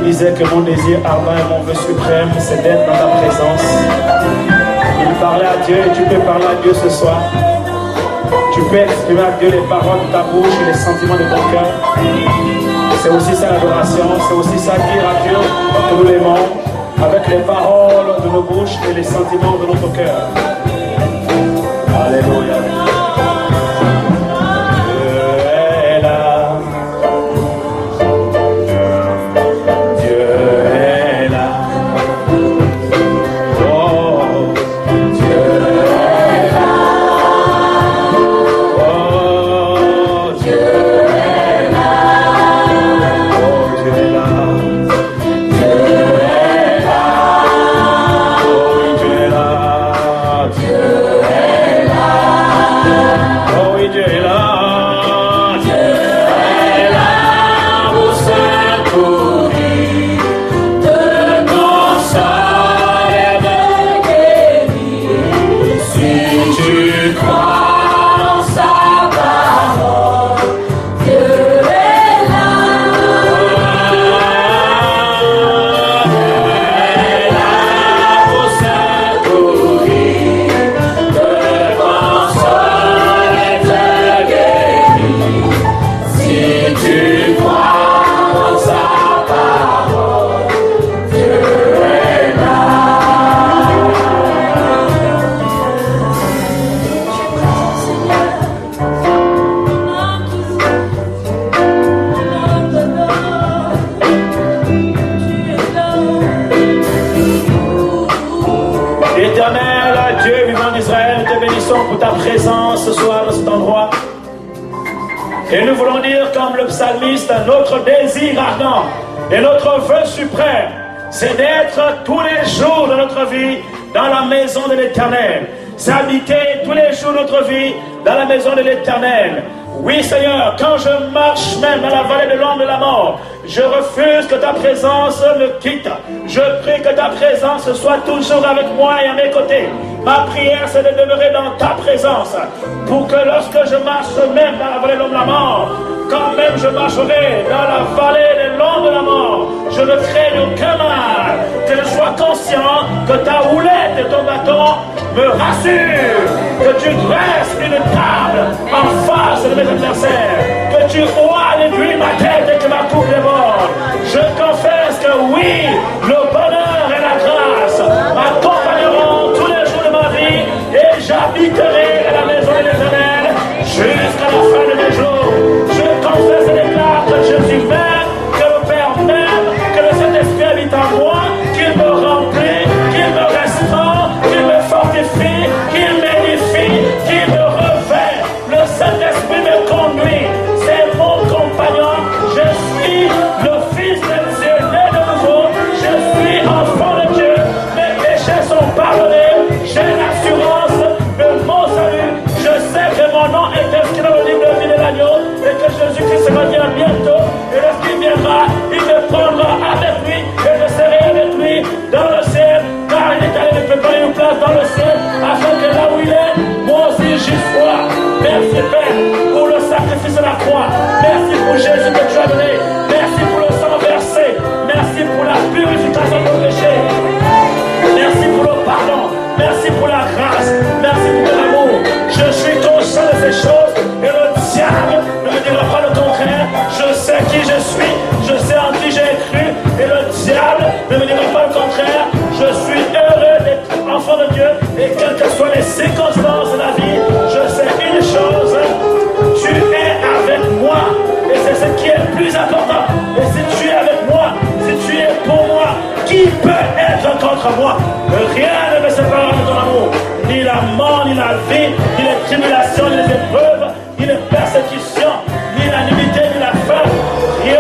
disait que mon désir ardent et mon vœu suprême, c'est d'être dans ta présence. Il parlait à Dieu et tu peux parler à Dieu ce soir. Tu peux exprimer à Dieu les paroles de ta bouche et les sentiments de ton cœur. C'est aussi ça l'adoration, c'est aussi ça dire à Dieu que nous l'aimons avec les paroles de nos bouches et les sentiments de notre cœur. Alléluia. Et nous voulons dire comme le psalmiste, notre désir ardent et notre vœu suprême, c'est d'être tous les jours de notre vie dans la maison de l'Éternel. C'est habiter tous les jours de notre vie dans la maison de l'Éternel. Oui Seigneur, quand je marche même dans la vallée de l'ombre de la mort, je refuse que ta présence me quitte. Je prie que ta présence soit toujours avec moi et à mes côtés. Ma prière, c'est de demeurer dans ta présence, pour que lorsque je marche même dans la vallée de l'ombre de la mort, quand même je marcherai dans la vallée de l'ombre de la mort, je ne craigne aucun mal, que je sois conscient que ta houlette et ton bâton me rassurent, que tu dresses une table en face de mes adversaires, que tu oies l'aiguille ma tête et que ma coupe déborde. Je confesse que oui, le bonheur et la grâce m'accompagneront tous les jours de ma vie et j'habiterai à la maison de l'Éternel jusqu'à la fin de mes jours. Je confesse et déclare que Jésus m'aime, que le Père m'aime, que le Saint-Esprit habite en moi, qu'il me remplit, qu'il me restaure, qu'il me fortifie, qu'il m'édifie, qu'il me revêt. Le Saint-Esprit me conduit, c'est mon compagnon. Je suis le Fils de Dieu, né de nouveau. Je suis enfant de Dieu, mes péchés sont pardonnés. J'ai l'assurance de mon salut. Je sais que mon nom est inscrit dans le livre de vie de l'agneau et que Jésus-Christ revient bientôt. Et lorsqu'il viendra, il me prendra avec lui et je serai avec lui dans le ciel, car il est allé me préparer une place dans le ciel afin que là où il est, moi aussi j'y sois. Merci Père pour le sacrifice de la croix. Merci pour Jésus que tu as donné. Merci pour le sang versé. Merci pour la purification de nos péchés. Merci pour le pardon. Merci pour la grâce. Merci pour l'amour. Je suis conscient de ces choses et le diable ne me dira pas le contraire. Je sais qui je suis. Je sais en qui j'ai cru et le diable ne me dira pas le contraire. Je suis heureux d'être enfant de Dieu et quelles que soient les circonstances de la vie, je sais une chose. Tu es avec moi et c'est ce qui est le plus important. Et si tu es avec moi, si tu es pour moi, qui peut être contre moi? Rien ne me séparera de ton amour. Ni la mort, ni la vie, ni les tribulations, ni les épreuves, ni les persécutions, ni la nudité, ni la faim. Rien,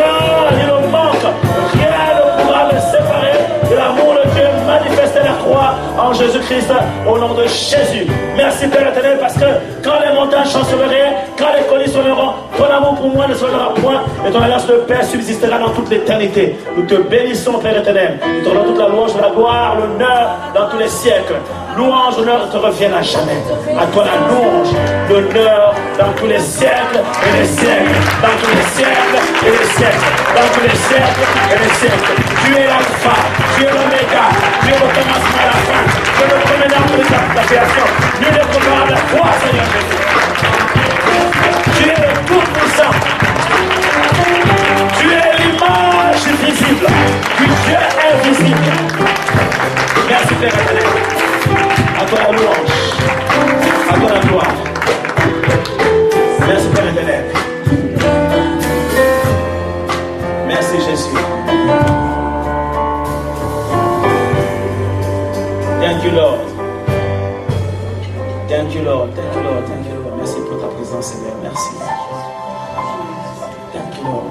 ni le manque, rien ne pourra me séparer de l'amour de Dieu manifesté à la croix en Jésus-Christ, au nom de Jésus. Merci Père éternel, parce que quand les montagnes chanceleraient, quand les collines sonneront, ton amour pour moi ne sonnera point et ton alliance de paix subsistera dans toute l'éternité. Nous te bénissons Père éternel. Nous te rendons toute la louange, la gloire, l'honneur dans tous les siècles. Louange, honneur te reviennent à jamais. À toi la louange, l'honneur dans tous les siècles et les siècles, dans tous les siècles et les siècles, dans tous les siècles et les siècles. Tu es l'alpha, tu es l'oméga, tu es le commencement et la fin. Tu es le premier nombre de ta création. Nul n'est comparable à toi, Seigneur Jésus. Tu es le tout-puissant. Tu es l'image visible du Dieu invisible. Merci Père éternel. À toi la louange. À toi la gloire. Merci Père éternel. Merci Jésus. Thank you Lord. Thank you Lord. Thank you Lord. Thank you Lord. Merci pour ta présence Seigneur. Merci. Thank you Lord.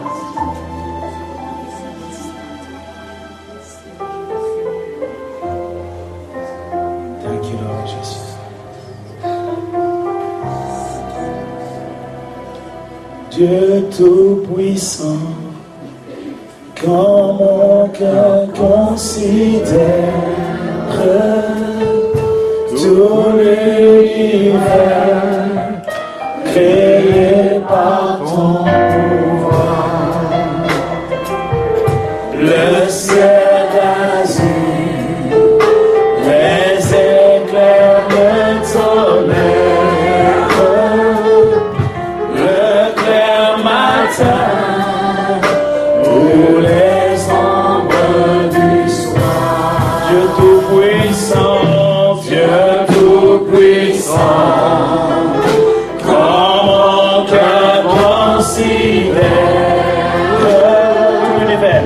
Thank you Lord Jesus. Dieu tout-puissant, quand mon cœur considère tout l'univers créé par ton pouvoir, le ciel d'azur, les éclairs de tonnerre, le clair matin ou les ombres du soir. Dieu tout-puissant, Dieu tout-puissant, quand mon cœur considère tout l'univers,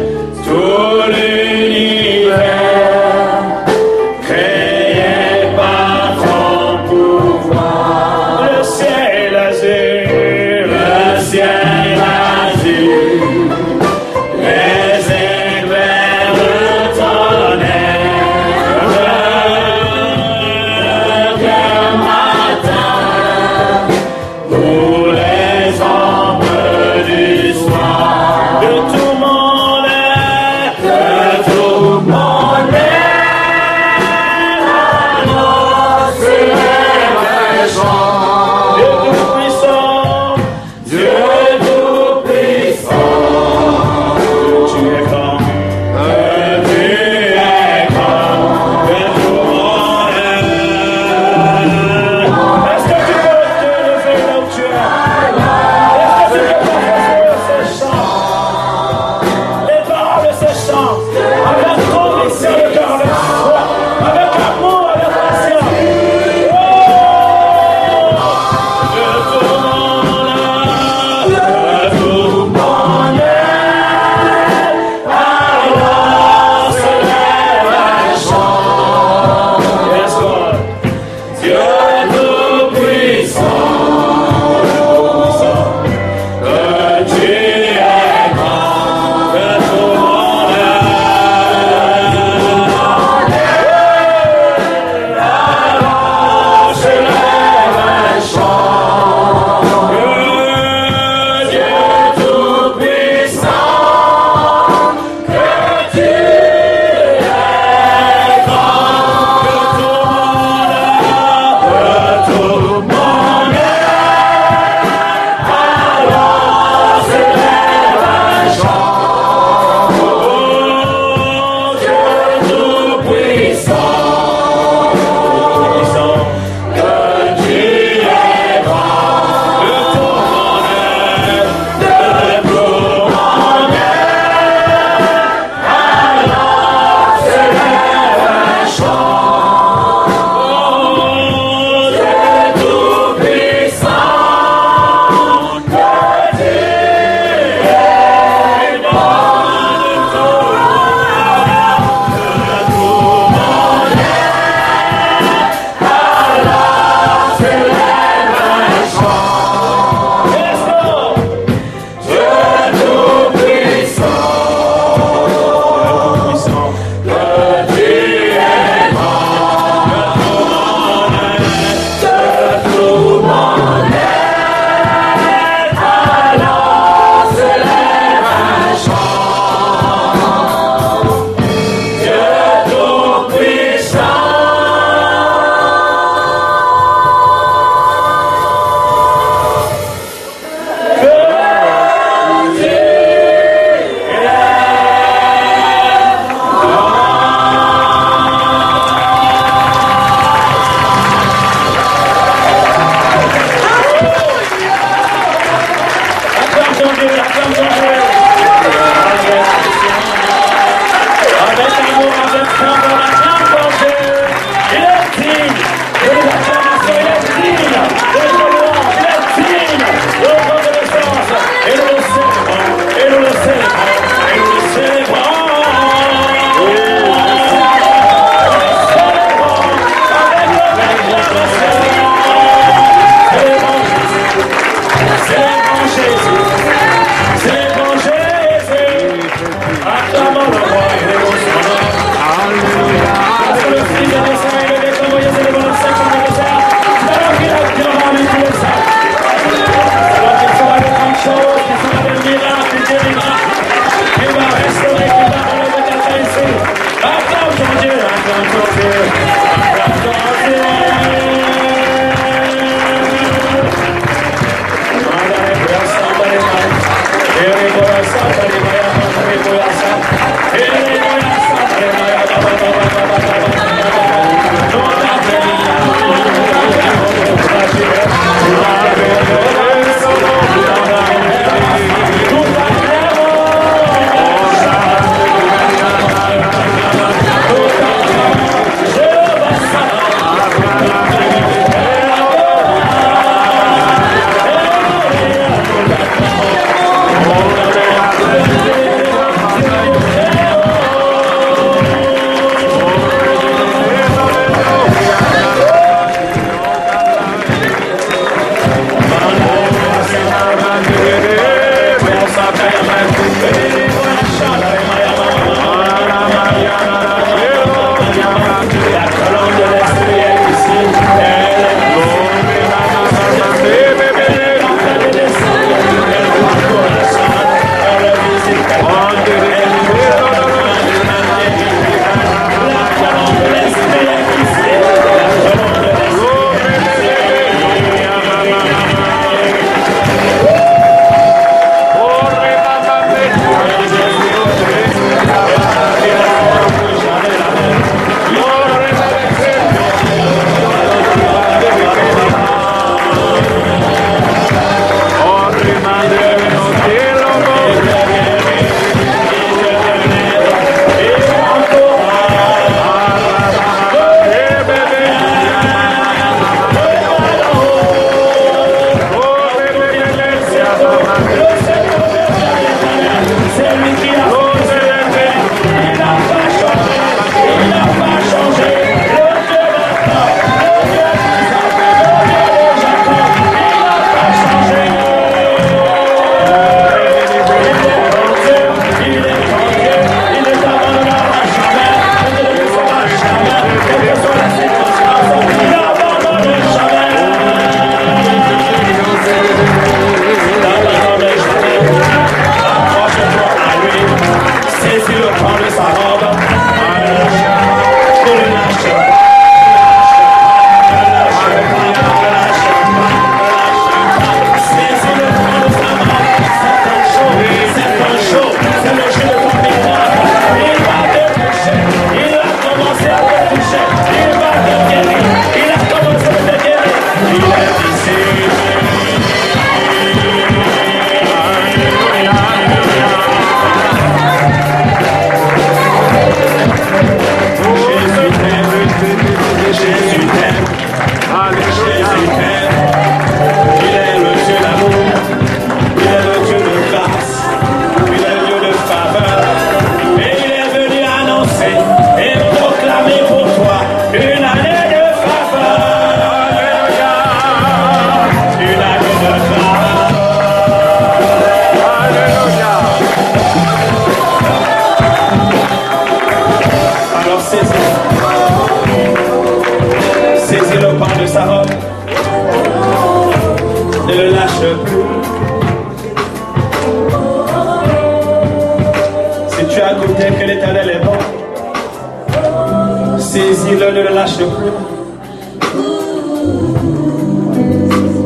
Saisis-le, ne le lâche plus.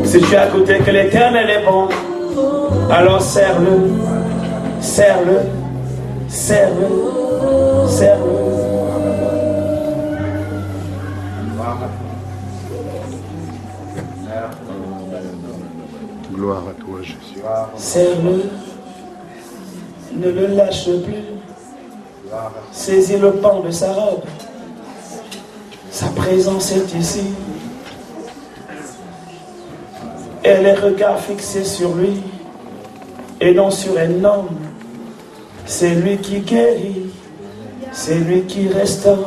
Si tu es à côté que l'Éternel est bon, alors serre-le, serre-le, serre-le, serre-le. Gloire à toi, Jésus. Serre-le, ne le lâche plus. Saisis le pan de sa robe. Sa présence est ici. Et les regards fixés sur lui et non sur un homme. C'est lui qui guérit, c'est lui qui restaure,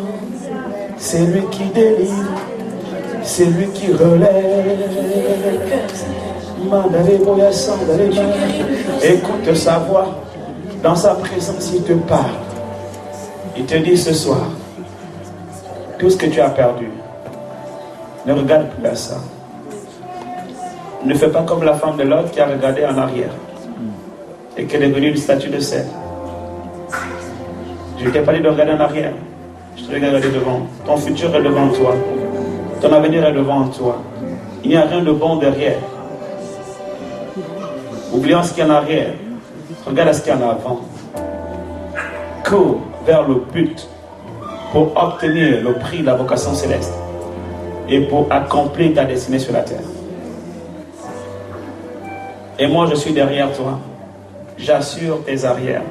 c'est lui qui délivre, c'est lui qui relève. Écoute sa voix. Dans sa présence, il te parle. Il te dit ce soir, tout ce que tu as perdu, ne regarde plus à ça. Ne fais pas comme la femme de Lot qui a regardé en arrière et qui est devenue une statue de sel. Je ne t'ai pas dit de regarder en arrière. Je te regarde devant. Ton futur est devant toi. Ton avenir est devant toi. Il n'y a rien de bon derrière. Oublions ce qu'il y a en arrière. Regarde à ce qu'il y en a avant. Cours vers le but pour obtenir le prix de la vocation céleste et pour accomplir ta destinée sur la terre. Et moi, je suis derrière toi. J'assure tes arrières.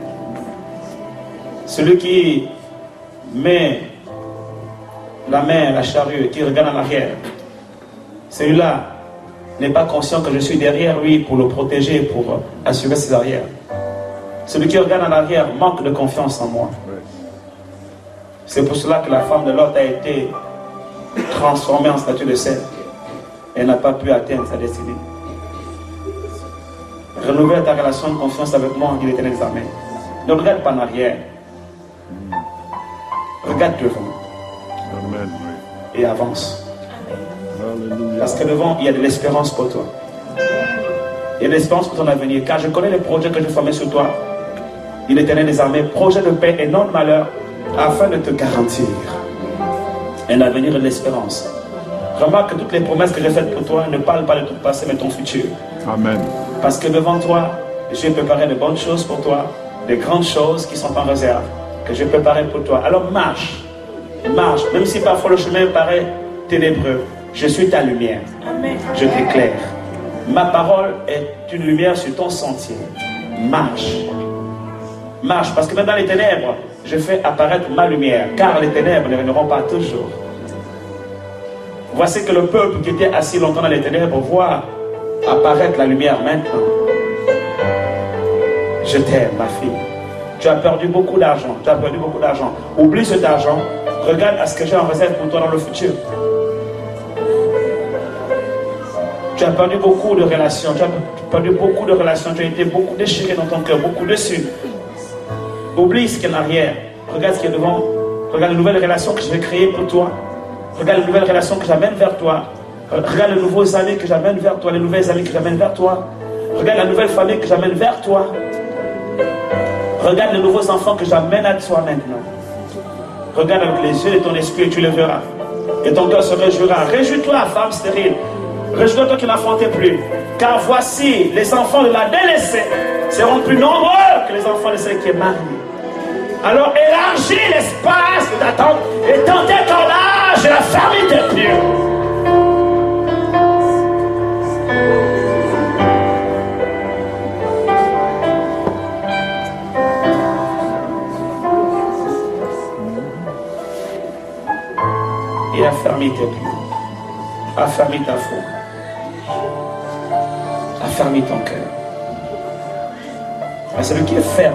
Celui qui met la main à la charrue et qui regarde en arrière, celui-là n'est pas conscient que je suis derrière lui pour le protéger, pour assurer ses arrières. Celui qui regarde en arrière manque de confiance en moi. C'est pour cela que la femme de Lot a été transformée en statue de sel. Elle n'a pas pu atteindre sa destinée. Renouvelle ta relation de confiance avec moi, dit l'Éternel des armées. Ne regarde pas en arrière. Regarde devant. Amen. Et avance. Alléluia. Parce que devant, il y a de l'espérance pour toi. Il y a de l'espérance pour ton avenir. Car je connais les projets que j'ai formés sur toi. Il est l'Éternel des armées, projet de paix et non de malheur, afin de te garantir un avenir et de l'espérance. Remarque que toutes les promesses que j'ai faites pour toi ne parlent pas de ton passé, mais de ton futur. Amen. Parce que devant toi, j'ai préparé de bonnes choses pour toi, de grandes choses qui sont en réserve, que j'ai préparées pour toi. Alors marche, marche, même si parfois le chemin paraît ténébreux, je suis ta lumière. Amen. Je t'éclaire. Ma parole est une lumière sur ton sentier. Marche. Marche, parce que même dans les ténèbres, je fais apparaître ma lumière, car les ténèbres ne régneront pas toujours. Voici que le peuple qui était assis longtemps dans les ténèbres voit apparaître la lumière maintenant. Je t'aime, ma fille. Tu as perdu beaucoup d'argent. Tu as perdu beaucoup d'argent. Oublie cet argent. Regarde à ce que j'ai en réserve pour toi dans le futur. Tu as perdu beaucoup de relations. Tu as perdu beaucoup de relations. Tu as été beaucoup déchiré dans ton cœur, beaucoup déçu. Oublie ce qu'il y a en arrière. Regarde ce qu'il y a devant. Regarde les nouvelles relations que je vais créer pour toi. Regarde les nouvelles relations que j'amène vers toi. Regarde les nouveaux amis que j'amène vers toi. Les nouvelles amies que j'amène vers toi. Regarde la nouvelle famille que j'amène vers toi. Regarde les nouveaux enfants que j'amène à toi maintenant. Regarde avec les yeux de ton esprit et tu le verras. Et ton cœur se réjouira. Réjouis-toi, femme stérile. Réjouis-toi, toi qui n'enfantais plus. Car voici, les enfants de la délaissée seront plus nombreux que les enfants de celle qui est mariée. Alors élargis l'espace de ta tente et dans tes cordages et la famille des pieux. Et affermis tes pieux. Affermis ta foi. Affermis ton cœur. À celui qui est ferme,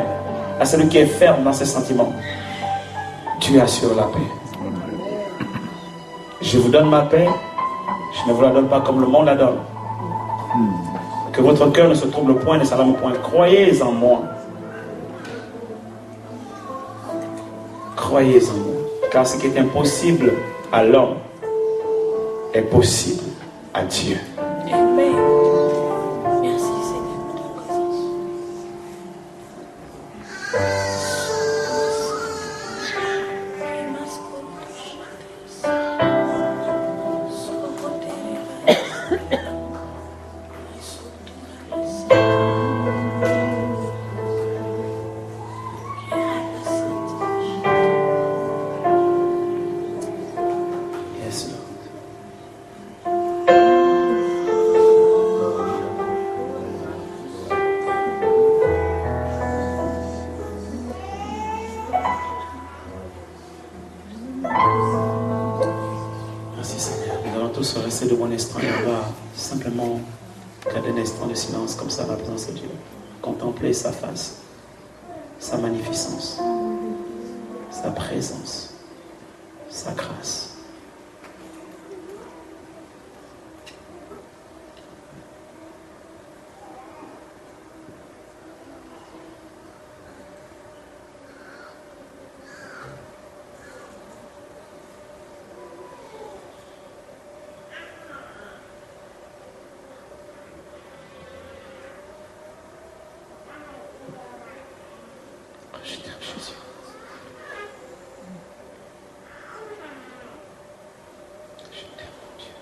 à celui qui est ferme dans ses sentiments, tu assures la paix. Je vous donne ma paix, je ne vous la donne pas comme le monde la donne. Que votre cœur ne se trouble point, ne s'alarme point. Croyez en moi. Croyez en moi. Car ce qui est impossible à l'homme est possible à Dieu. Amen. Merci Seigneur pour ta présence. Yes, Lord. Merci Seigneur. Nous allons tous rester de bon instant et on va simplement garder un instant de silence comme ça à la présence de Dieu. Contempler sa face, sa magnificence, sa présence, sa grâce. Je t'aime, Jésus. Je t'aime, mon Dieu.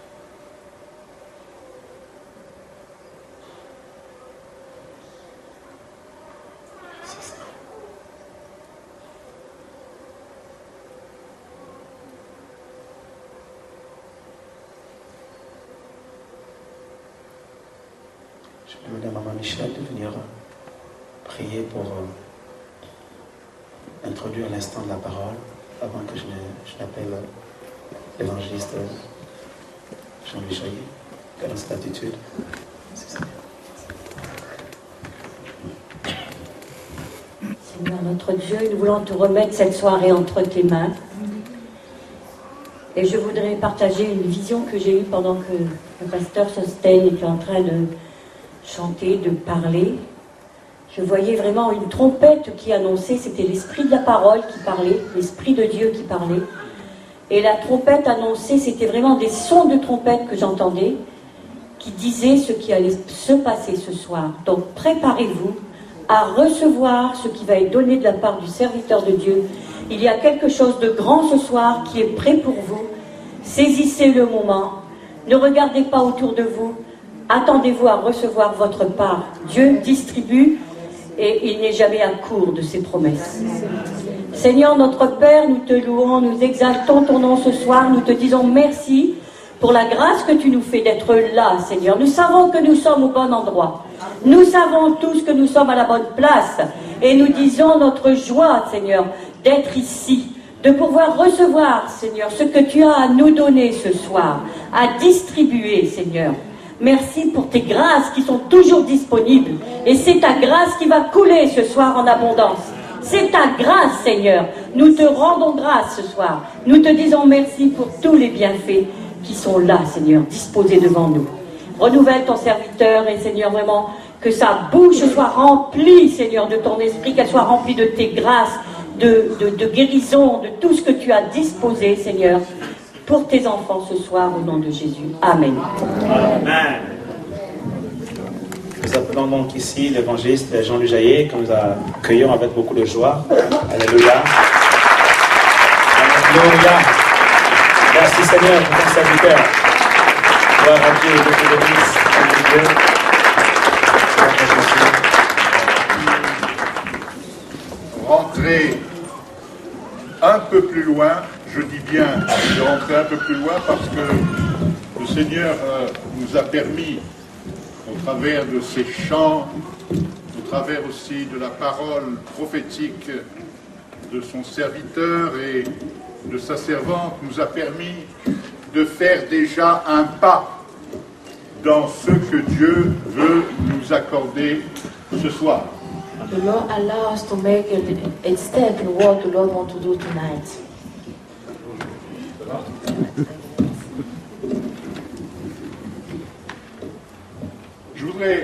Je vais demander à Maman Michel de venir prier pour introduire l'instant de la parole avant que je n'appelle l'évangéliste Jean-Louis Jaillet, qui est dans cette attitude. Seigneur notre Dieu, nous voulons te remettre cette soirée entre tes mains. Et je voudrais partager une vision que j'ai eue pendant que le pasteur Sosten était en train de chanter, de parler. Je voyais vraiment une trompette qui annonçait, c'était l'esprit de la parole qui parlait, l'esprit de Dieu qui parlait. Et la trompette annonçait, c'était vraiment des sons de trompette que j'entendais, qui disaient ce qui allait se passer ce soir. Donc préparez-vous à recevoir ce qui va être donné de la part du serviteur de Dieu. Il y a quelque chose de grand ce soir qui est prêt pour vous. Saisissez le moment. Ne regardez pas autour de vous. Attendez-vous à recevoir votre part. Dieu distribue et il n'est jamais à court de ses promesses. Seigneur notre Père, nous te louons, nous exaltons ton nom ce soir. Nous te disons merci pour la grâce que tu nous fais d'être là, Seigneur. Nous savons que nous sommes au bon endroit. Nous savons tous que nous sommes à la bonne place. Et nous disons notre joie, Seigneur, d'être ici, de pouvoir recevoir, Seigneur, ce que tu as à nous donner ce soir, à distribuer, Seigneur. Merci pour tes grâces qui sont toujours disponibles. Et c'est ta grâce qui va couler ce soir en abondance. C'est ta grâce, Seigneur. Nous te rendons grâce ce soir. Nous te disons merci pour tous les bienfaits qui sont là, Seigneur, disposés devant nous. Renouvelle ton serviteur et, Seigneur, vraiment, que sa bouche soit remplie, Seigneur, de ton esprit, qu'elle soit remplie de tes grâces, de guérison, de tout ce que tu as disposé, Seigneur, pour tes enfants ce soir, au nom de Jésus. Amen. Amen. Nous appelons donc ici l'évangéliste Jean-Louis Jaillet, que nous accueillons avec beaucoup de joie. Alléluia. Alléluia. Merci Seigneur pour ton serviteur. Gloire à Dieu, Dieu te bénisse. Dieu. Rentrer un peu plus loin, je dis bien de rentrer un peu plus loin parce que le Seigneur nous a permis, au travers de ces chants, au travers aussi de la parole prophétique de son serviteur et de sa servante, nous a permis de faire déjà un pas dans ce que Dieu veut nous accorder ce soir. The Lord allows us to make a step in what the Lord wants to do tonight. Je voudrais,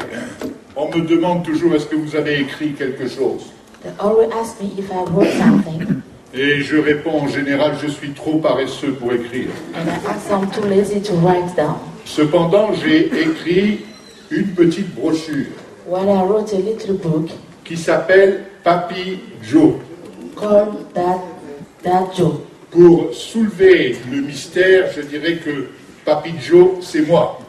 on me demande toujours, est-ce que vous avez écrit quelque chose? They always ask me if I wrote something, Et je réponds en général, je suis trop paresseux pour écrire. and I ask them too lazy to write down. Cependant, j'ai écrit une petite brochure When I wrote a little book qui s'appelle Papi Joe, called That Joe. pour soulever le mystère, je dirais que Papi Joe, c'est moi.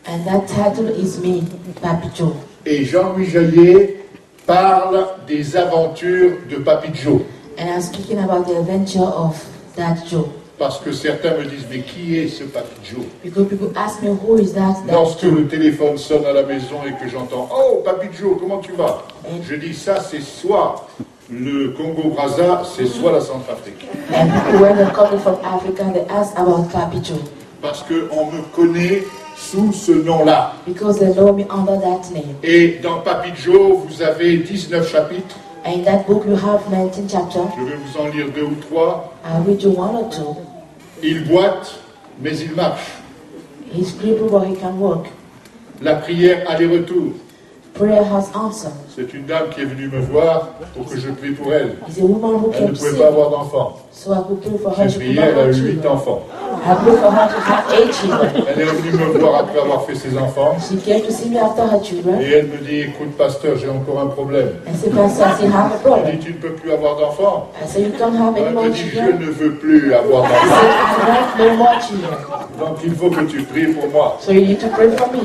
And that title is me, Papi Joe. Et Jean-Louis Jaillet parle des aventures de Papi Joe. And I'm speaking about the adventure of That Joe. Parce que certains me disent, mais qui est ce Papi Joe? Because people ask me, who is that Lorsque Joe? le téléphone sonne à la maison et que j'entends « Oh, Papi Joe, comment tu vas ?» Et- Je dis, ça c'est soit le Congo-Brazza, c'est soit la Centrafrique. And people, when they come from Africa, they ask about Papi Joe. Parce qu'on me connaît sous ce nom-là. Because they know me under that name. Et dans Papi Joe, vous avez 19 chapitres. And in that book, you have 19 chapters. Je vais vous en lire 2 ou 3. I'll read you one or two. Il boite, mais il marche. He's crippled, but he can walk. La prière aller-retour. Prayer has answered. C'est une dame qui est venue me voir pour que je prie pour elle. He's a woman who Elle ne came pouvait sick, pas avoir d'enfant. so I could pray for her. J'ai She could prié, not elle a have eu 8 children. enfants. I prayed for her to have 8 children. Elle est venue me voir après avoir fait ses enfants. She came to see me after her children. Et elle me dit, écoute pasteur, j'ai encore un problème. And said, Pastor, I still have a Elle problem. dit, tu ne peux plus avoir d'enfants. I said, you can't have any Elle more me dit, je children. ne veux plus avoir I d'enfants. said, I want no more children. Donc il faut que tu pries pour moi. So you need to pray for me.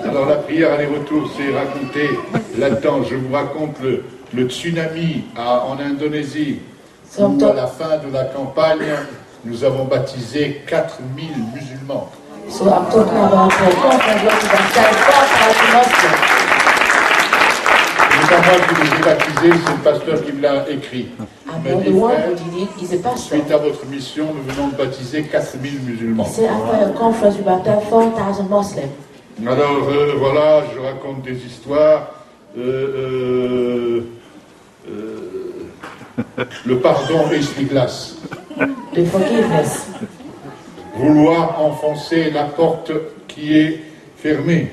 Alors la prière aller-retour, c'est raconter là-dedans. Je vous raconte le tsunami en Indonésie. Où à la fin de la campagne, nous avons baptisé 4000 musulmans. So I'm talking about a conference where to baptize 4,000 Muslims. Ce n'est pas moi qui les ai baptisés, c'est le pasteur qui me l'a écrit. I'm Il m'a not dit, the one frère, who did it, he's a pastor. suite à votre mission, nous venons de baptiser 4000 musulmans. He said after your conference, we baptized 4,000 Muslims. Alors voilà, je raconte des histoires. Le pardon essuie-glace. The forgiveness. Vouloir enfoncer la porte qui est fermée.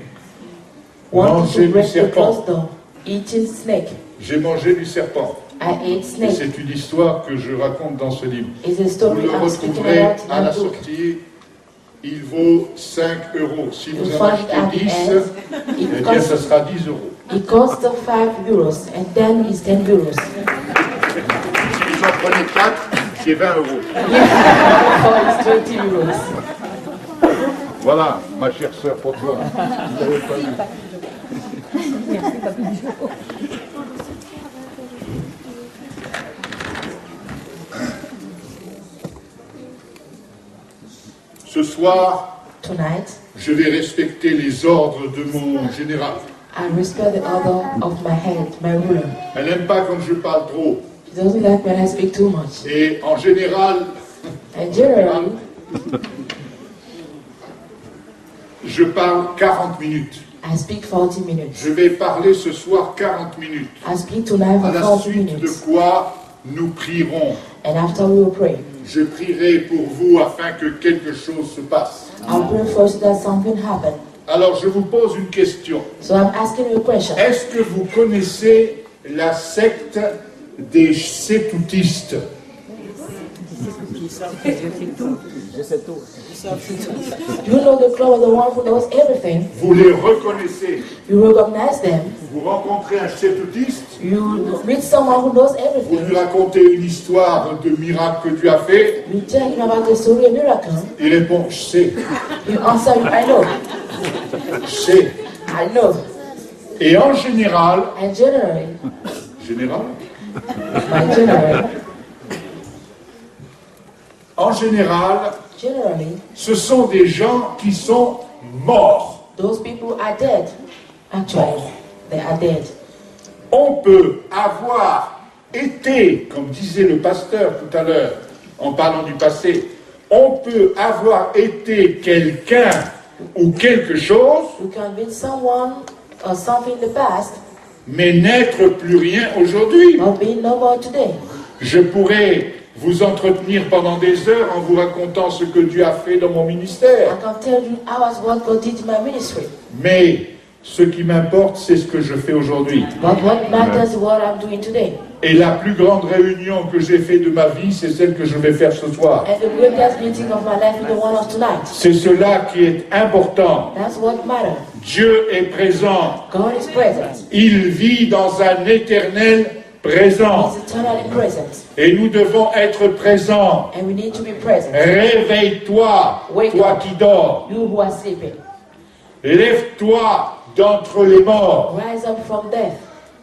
Wanting Manger to du break the serpent. closed door. Eating snake. J'ai mangé du serpent. I ate Et snake. c'est une histoire que je raconte dans ce livre. It's a Vous story le I'm speaking retrouverez about à in la the book. sortie. Il vaut 5 €. Si You vous en find it at achetez the 10, end. eh It bien, ça costs, sera 10 €. it costs 5 euros and then it's 10 euros. Si vous en prenez 4, c'est 20 €. So it's 20 euros. Voilà, ma chère sœur, pour toi. Vous n'avez pas vu. Ce soir, Tonight, je vais respecter les ordres de mon général. I respect the order of my head, my ruler. Elle n'aime pas quand je parle trop. He doesn't like when I speak too much. Et en général, And generally, je parle 40 minutes. I speak 40 minutes. Je vais parler ce soir 40 minutes. I speak tonight À for la 40 suite de minutes. quoi nous prierons. And after we will pray. Je prierai pour vous afin que quelque chose se passe. I'll pray first that something happen. Alors je vous pose une question. So I'm asking you a question. Est-ce que vous connaissez la secte des sétoutistes? You know the club of the one who knows everything. Vous les reconnaissez. You recognize them. Vous rencontrez un sétoutiste, You meet someone who knows vous everything. lui racontez une histoire de miracle que Dieu a fait, You tell him about the story of miracle. il répond, je sais, You answer you, I know. je sais. I know. Et en général, And generally, generally, ce sont des gens qui sont morts. those people are dead. Actually, they are dead. On peut avoir été, comme disait le pasteur tout à l'heure, en parlant du passé, on peut avoir été quelqu'un ou quelque chose, You can meet someone or something in the past, mais n'être plus rien aujourd'hui. but be no more today. Je pourrais vous entretenir pendant des heures en vous racontant ce que Dieu a fait dans mon I ministère. can tell you hours what God did in my ministry. Mais ce qui m'importe, c'est ce que je fais aujourd'hui. But what matters is what I'm doing today. Et la plus grande réunion que j'ai faite de ma vie, c'est celle que je vais faire ce soir. And the greatest meeting of my life is the one of tonight. C'est cela qui est important. That's what matters. Dieu est présent. God is present. Il vit dans un éternel présent. He's eternally present. Et nous devons être présents. And we need to be present. Réveille-toi, toi qui dors. You who are sleeping, Lève-toi d'entre les morts. rise up from death,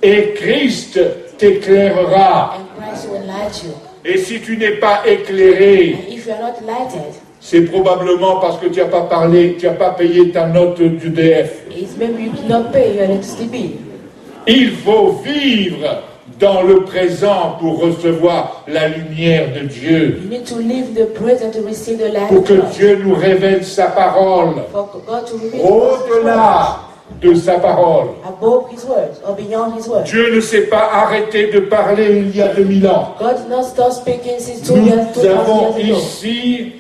Et Christ t'éclairera. and Christ will light you. Et si tu n'es pas éclairé, And if you are not lighted, c'est probablement parce que tu n'as pas parlé, tu n'as pas payé ta note d'EDF. it's maybe you did not pay your electricity bill. Il faut vivre dans le présent pour recevoir la lumière de Dieu. You need to live the present to receive the light Pour of que God. Dieu nous révèle sa parole. For God to reveal His word Au-delà de sa parole. above His words or beyond His words. Dieu ne s'est pas arrêté de parler il y a 2000 ans. God did not stop speaking since 2 Nous years, 2000 avons years ago. ici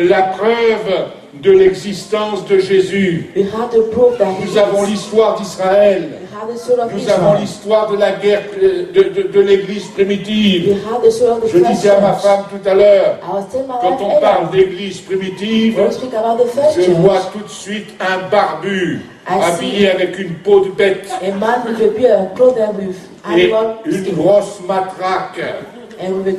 la preuve de l'existence de Jésus. We have to prove that He Nous avons l'histoire d'Israël. We have the story of Nous avons Israel. l'histoire de la guerre de l'Église We primitive. have the story of the Je first disais à ma church. femme tout à l'heure, I was telling my quand wife on earlier, parle d'Église primitive, when we speak about the first je church, vois tout de suite un barbu I see habillé avec une peau de bête a man with a beard clothed with et animal une skin grosse matraque. and with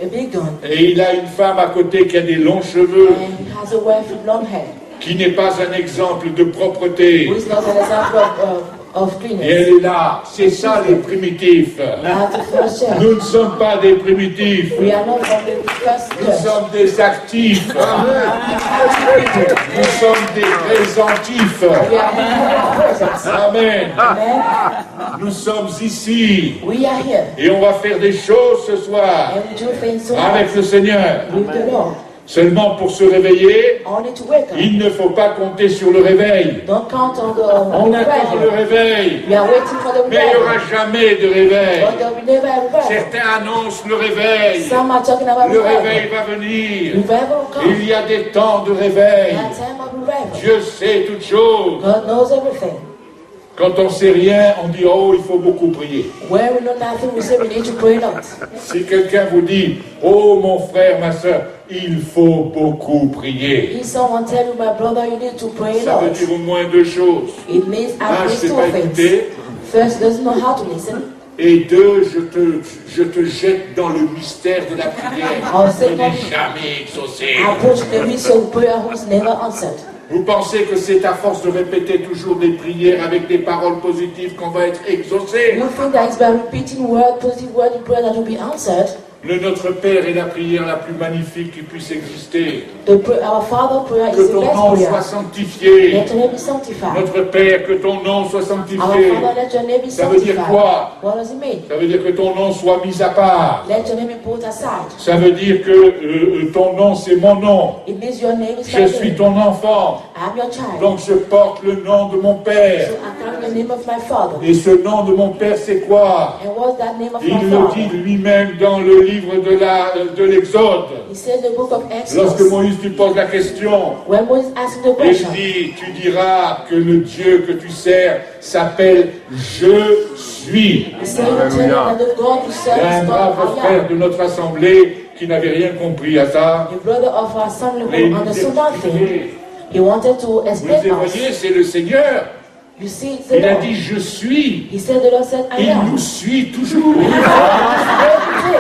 a big gun. Et il a une femme à côté qui a des longs cheveux, And he has a wife with long hair, qui n'est pas un exemple de propreté. who is not an example of Et cleanness. elle est là. C'est ça les primitifs. We have the first church. Nous ne sommes pas des primitifs. We are not from the first Nous church. sommes des actifs. Nous sommes des présentifs. We are the presence. Amen. Amen. Nous sommes ici. We are here. Et on va faire des choses ce soir And we do things so avec le Seigneur. with the Lord. Seulement pour se réveiller, Only to wake up. il ne faut pas compter sur le réveil. Don't count on On the attend le revival. réveil. We are waiting for the Mais il n'y aura revival. jamais de réveil. But there will never a revival. Certains annoncent le réveil. Some are talking about Le revival. réveil va venir. Revival will come. Il y a des temps de réveil. A time of revival. Dieu sait toutes choses. God knows everything. Quand on ne sait rien, on dit, oh, il faut beaucoup prier. Where we know nothing, we say we need to pray a lot. Si quelqu'un vous dit, oh, mon frère, ma soeur, il faut beaucoup prier. If someone tell you, my brother, you need to pray a Ça veut lot, dire au moins deux choses. it means Un, at je ne least sais two pas things. écouter. First, doesn't know how to listen. Et deux, je te jette dans le mystère de la prière. Oh, Je c'est n'ai bon. jamais exaucé. Approach the mystery of prayer who is never answered. Vous pensez que c'est à force de répéter toujours des prières avec des paroles positives qu'on va être exaucé? You think that it's by repeating word, positive word in prayer that will be answered? Le Notre Père est la prière la plus magnifique qui puisse exister. Our Father prayer Que is the ton best nom soit prayer. sanctifié. Let your name be sanctified. Notre Père, que ton nom soit Our sanctifié. Father, let your name be Ça veut dire sanctified. quoi? What does it mean? Ça veut dire que ton nom soit mis à part. Let your name be put aside. Ça veut dire que ton nom, c'est mon nom. It means your name is Je my suis name. ton enfant. I'm your child. Donc je porte le nom de mon Père. So I carry the name of my Father. Et ce nom de mon Père, c'est quoi? And what's that name of my Il le Father? dit lui-même dans le livre de l'Exode. He said in the book of Lorsque Exodus. Moïse lui pose la question, When Moses asked the il question, dit, tu diras que le Dieu que tu sers s'appelle Je suis. he said, you tell them that the God who Il y serves a un is brave God I frère am. de notre assemblée qui n'avait rien compris à ça. The brother of our son Mais il who nous understood nothing. expliquait. He wanted to Vous explain le us. voyez, c'est le Seigneur. You see, it's the Il a Lord. dit Je suis. He said, the Lord said, I Il am. nous suit toujours. Every day.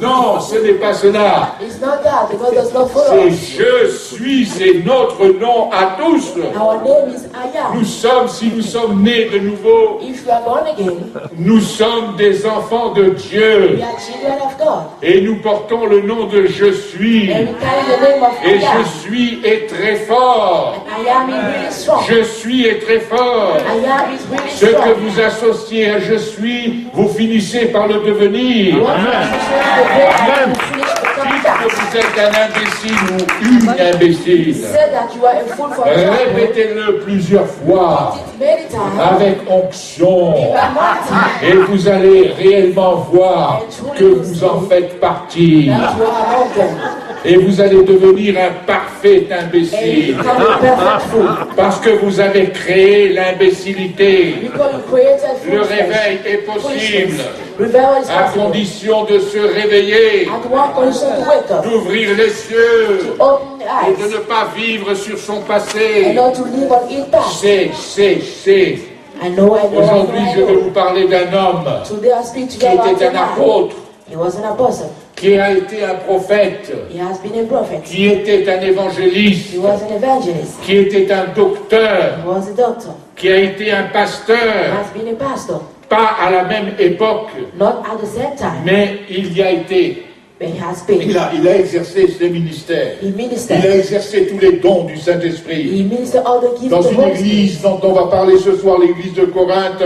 Non, ce n'est pas cela. It's not that. The God does not follow C'est us. Je suis, c'est notre nom à tous. Our name is I am. Nous sommes, si nous sommes nés de nouveau, If you are born again, nous sommes des enfants de we Dieu. are children of God. Et nous portons le nom de Je suis. And we carry the name of Et I am. Je suis est très fort. I am is really strong. Je suis est très fort. I am is really Ce que strong. vous associez à Je suis, vous finissez par le devenir. What you associate with the great and finish become Que that. vous êtes un imbécile ou une imbécile. He said that you are a fool for example. Répétez-le plusieurs fois Many times. avec onction. You are not Et vous allez réellement voir que vous en faites partie. that you are among them. Et vous allez devenir un parfait And you imbécile. become a perfect fool. Parce que vous avez créé l'imbécilité. Because you created Le foolishness. réveil est possible Rebel is à possible. condition de se réveiller, At one condition to wake up. d'ouvrir les yeux Open the et de eyes. ne pas vivre sur son And passé. not to live on it past. C'est. I know. Aujourd'hui, je vais vous parler d'un homme Today I speak to qui you about était a un man. apôtre, He was an apostle. qui a été un prophète, He has been a prophet. qui était un évangéliste, He was an evangelist. qui était un docteur, He was a doctor. qui a été un He pasteur, has been a pastor. pas à la même époque, Not at the same time, mais il y a été. but he has been. Il a exercé ses ministères. He Il a ministered. exercé tous les dons du Saint-Esprit. He ministered all the gifts Dans of the une Holy Spirit. église dont on va parler ce soir, l'église de Corinthe,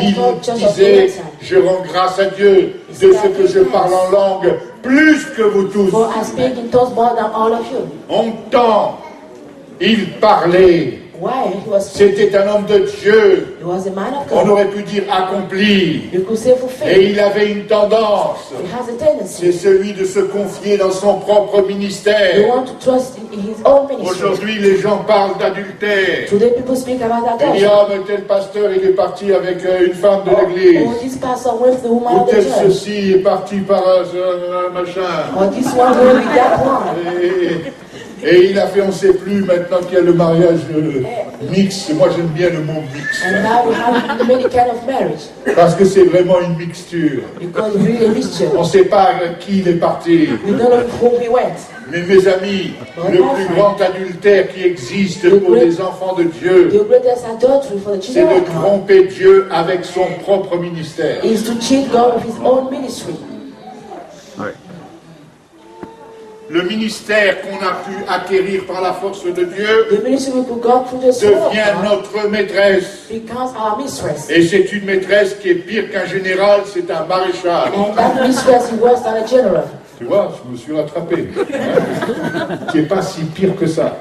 il disait, je rends grâce à Dieu de ce que je parle en langue plus que vous tous. For I speak in tongues more than all of you. Longtemps, il parlait. Why? He was speaking. C'était un homme de Dieu. He was a man of On God. aurait pu dire accompli. You could say Et fulfilled. il avait une tendance. He has a tendency. C'est celui de se confier dans son propre He ministère. want to trust in his own ministry. Aujourd'hui, les gens parlent d'adultère. Today people speak about Il dit, adultery. ah, mais tel pasteur, il est parti avec une femme de l'église. Oh, this pastor with the woman Ou of the tel church. ceci est parti par un machin. Or this one will be that one. Et il a fait, on ne sait plus, maintenant qu'il y a le mariage mixte. Moi, j'aime bien le mot mixte. And now we have many kind of marriage. Parce que c'est vraiment une mixture. Because really a mixture. On ne sait pas qui il est parti. We don't know whom he went. Mais mes amis, le plus grand adultère qui existe pour les enfants de Dieu, The greatest adultery for the c'est children de of God tromper Dieu avec son propre ministère. is to cheat God with his own ministry. Le ministère qu'on a pu acquérir par la force de Dieu The ministry we could go through the sword of devient God notre maîtresse. becomes our mistress. Et c'est une maîtresse qui est pire qu'un général, c'est un maréchal. And that mistress is worse than a general. Tu vois, je me suis rattrapé. Hein? Qui n'est pas si pire que ça.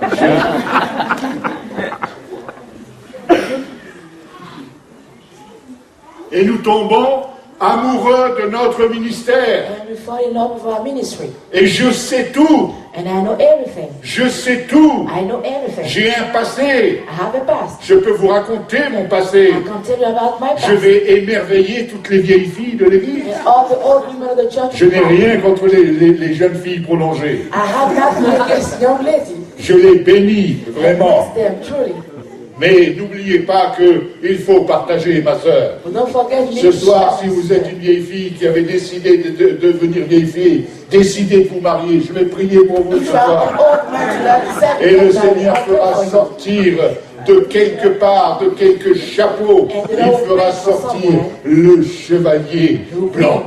Et nous tombons amoureux de notre ministère. And we fall in love with our ministry. Et je sais tout. And I know everything. Je sais tout. I know everything. J'ai un passé. I have a past. Je peux vous raconter mon passé. I can tell you about my past. Je vais émerveiller toutes les vieilles filles de l'église. And all the old women of the church. Je n'ai rien contre les jeunes filles prolongées. I have nothing against young ladies. Je les bénis, vraiment. Bless them, truly. Mais n'oubliez pas qu'il faut partager, ma sœur. But don't forget, Ce soir, si vous êtes une vieille fille qui avait décidé de devenir vieille fille, décidez de vous marier. Je vais prier pour vous ce soir. Et le Seigneur fera sortir de quelque part, de quelque chapeau, il fera sortir le chevalier blanc.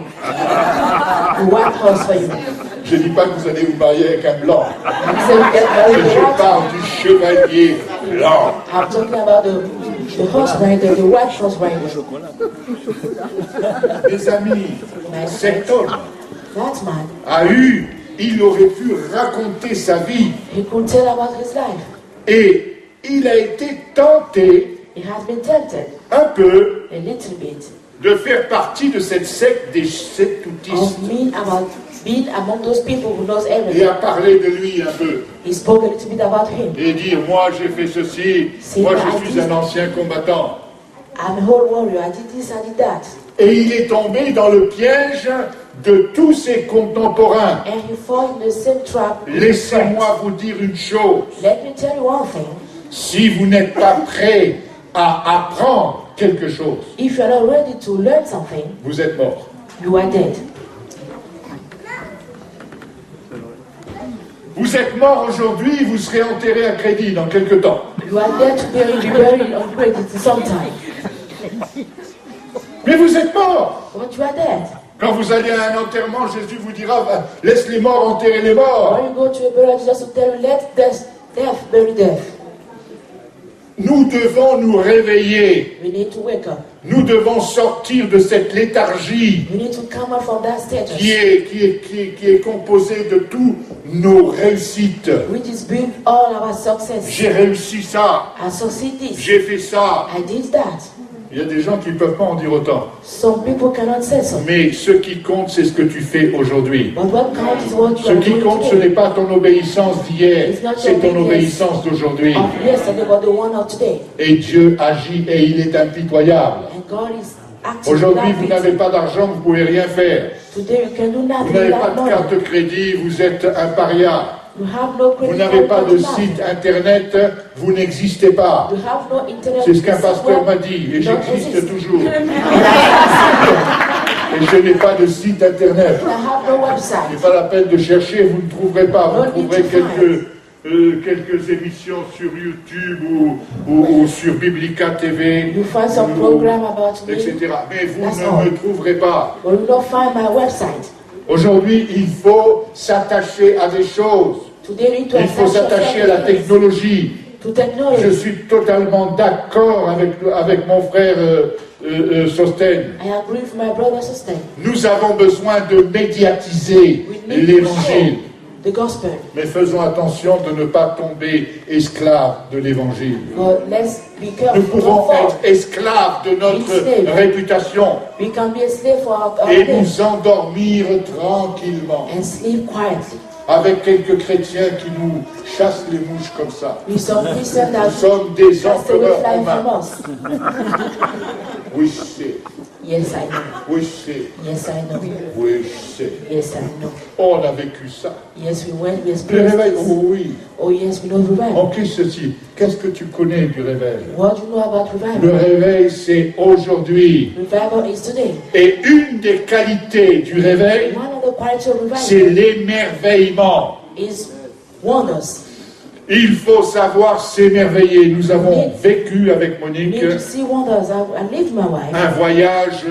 Je ne dis pas que vous allez vous marier avec un blanc. Je parle du chevalier blanc. I'm talking about the horse rider, the white horse rider. Mes amis, cet homme That man, il aurait pu raconter sa vie he could tell about his life. et il a été tenté He has been tempted un peu a little bit de faire partie de cette secte des septoutistes of being among those people who knows et everything. à parler de lui un peu He spoke a little bit about him. et dire moi j'ai fait ceci, moi je suis un ancien combattant. I'm a whole warrior. I did this, I did that. Et il est tombé dans le piège de tous ses contemporains. And he fall in the same trap. Laissez-moi vous dire une chose. Let me tell you one thing. Si vous n'êtes pas prêt à apprendre quelque chose, If you are not ready to learn something, vous êtes mort. you are dead. Vous êtes mort aujourd'hui, vous serez enterré à crédit dans quelque temps. You are dead today, you buried on credit sometime. Mais vous êtes mort. But you are dead. Quand vous allez à un enterrement, Jésus vous dira, laisse les morts enterrer les morts. When you go to a burial, Jesus will tell you, let death bury death. Nous devons nous réveiller. We need to wake up. Nous devons sortir de cette léthargie We need to come out from that status, qui est composée de tous nos réussites. which is built all our success. J'ai réussi ça, I succeed this. j'ai fait ça. I did that. Il y a des gens qui ne peuvent pas en dire autant. Some people cannot say so. Mais ce qui compte, c'est ce que tu fais aujourd'hui. But what counts is what you Ce are qui doing compte, ce today. n'est pas ton obéissance d'hier, c'est ton obéissance d'aujourd'hui. Of yesterday, but the one of today. Et Dieu agit et il est impitoyable. And God is acting. Aujourd'hui, vous n'avez pas d'argent, vous ne pouvez rien faire. Today you can do Vous nothing n'avez pas without de money. carte de crédit, vous êtes un paria. You have no Vous credit n'avez card, pas you de have site internet, vous n'existez pas. You have no internet. C'est ce qu'un pasteur m'a dit et j'existe toujours. Et je n'ai pas de site internet. I have no Ce website. n'est pas la peine de chercher, vous ne trouverez pas. Vous No need trouverez to quelques émissions sur YouTube ou sur Biblica TV, You find some program about me, etc. Mais vous That's ne all. me trouverez pas. but you don't find my website. Aujourd'hui, il faut s'attacher à des choses. Today you need to Il faut s'attacher à la technologie. to technology. Je suis totalement d'accord avec mon frère Sosten. I agree with my brother sister. Nous avons besoin de médiatiser We need to l'évangile. share the gospel. Mais faisons attention de ne pas tomber esclaves de l'évangile. But let's be Nous careful. pouvons Don't fall. être esclaves de notre réputation We can be a slave for our et name nous endormir tranquillement and sleep quietly. avec quelques chrétiens qui nous chassent les mouches comme ça. We some Christians Nous that sommes des cast away empereurs flying from romains. us. Oui, je sais. Yes, I know. Oui, je sais. Yes, I know. Oui, je sais. Yes, I know. Oh, on a vécu ça. Yes, we went. We Le experienced réveil, this. oh oui. Oh, yes, we know revival. En Christ ceci, qu'est-ce que tu connais du réveil? What do you know about Le revival? réveil, c'est aujourd'hui. Revival is today. Et une des qualités du réveil, One of the qualities of c'est revival l'émerveillement. is wonders. Il faut savoir s'émerveiller. Nous avons vécu avec We Monique need to see wonders. I lived my wife. un voyage,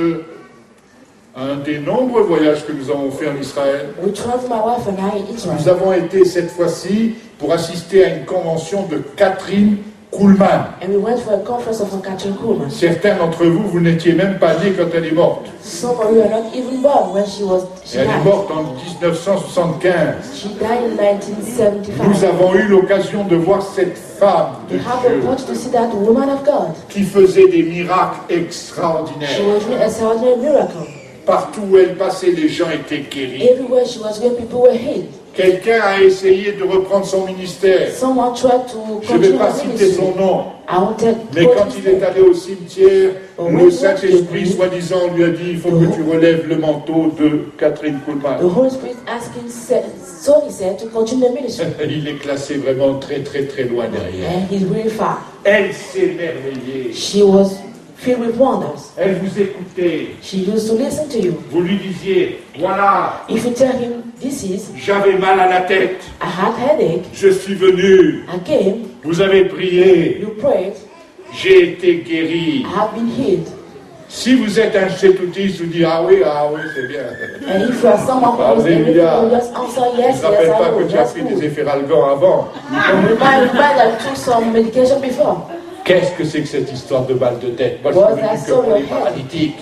un des nombreux voyages que nous avons fait en Israël. We traveled, my wife and I, in Israel. Nous avons été cette fois-ci pour assister à une convention de Catherine Kuhlman. And we went for a conference of Catherine Kuhlman. Certains d'entre vous, vous n'étiez même pas nés quand elle est morte. Some of you are not even born when she Elle est died. morte en 1975. She died in 1975. Nous avons eu l'occasion de voir cette femme de We have the Dieu opportunity to see that woman of God. qui faisait des miracles She extraordinaires. was doing extraordinary miracle. Partout où elle passait, les gens étaient guéris. Everywhere she was going, people were healed. Quelqu'un a essayé de reprendre son ministère. Someone tried to Je ne vais continue pas her citer ministry. son nom, I wanted mais to quand il est allé au cimetière, Oh, le oui, Saint-Esprit, oui. soi-disant, lui a dit, il faut que tu relèves le manteau de Catherine the Kuhlman. Holy Spirit asking, so he said, to continue the ministry. Il est classé vraiment très très très loin derrière. And he's really far. Elle s'émerveillait. She was filled with wonders. Elle vous écoutait. She used to listen to you. Vous lui disiez, voilà, If you tell him, this is, j'avais mal à la tête. I had headache, Je suis venu. I came, Vous avez prié. you prayed, J'ai été guéri. I have been healed. Si vous êtes un chétoutiste, vous dites, ah oui, c'est bien. And if you are someone who knows everything, you just answer yes, Je ne rappelle yes, pas I que will. tu as That's pris good. des efferalgan avant. Remind that you took some medication before. Qu'est-ce que c'est que cette histoire de mal de tête? Moi, Well, je suis that's venu que pour so les your head. paralytiques.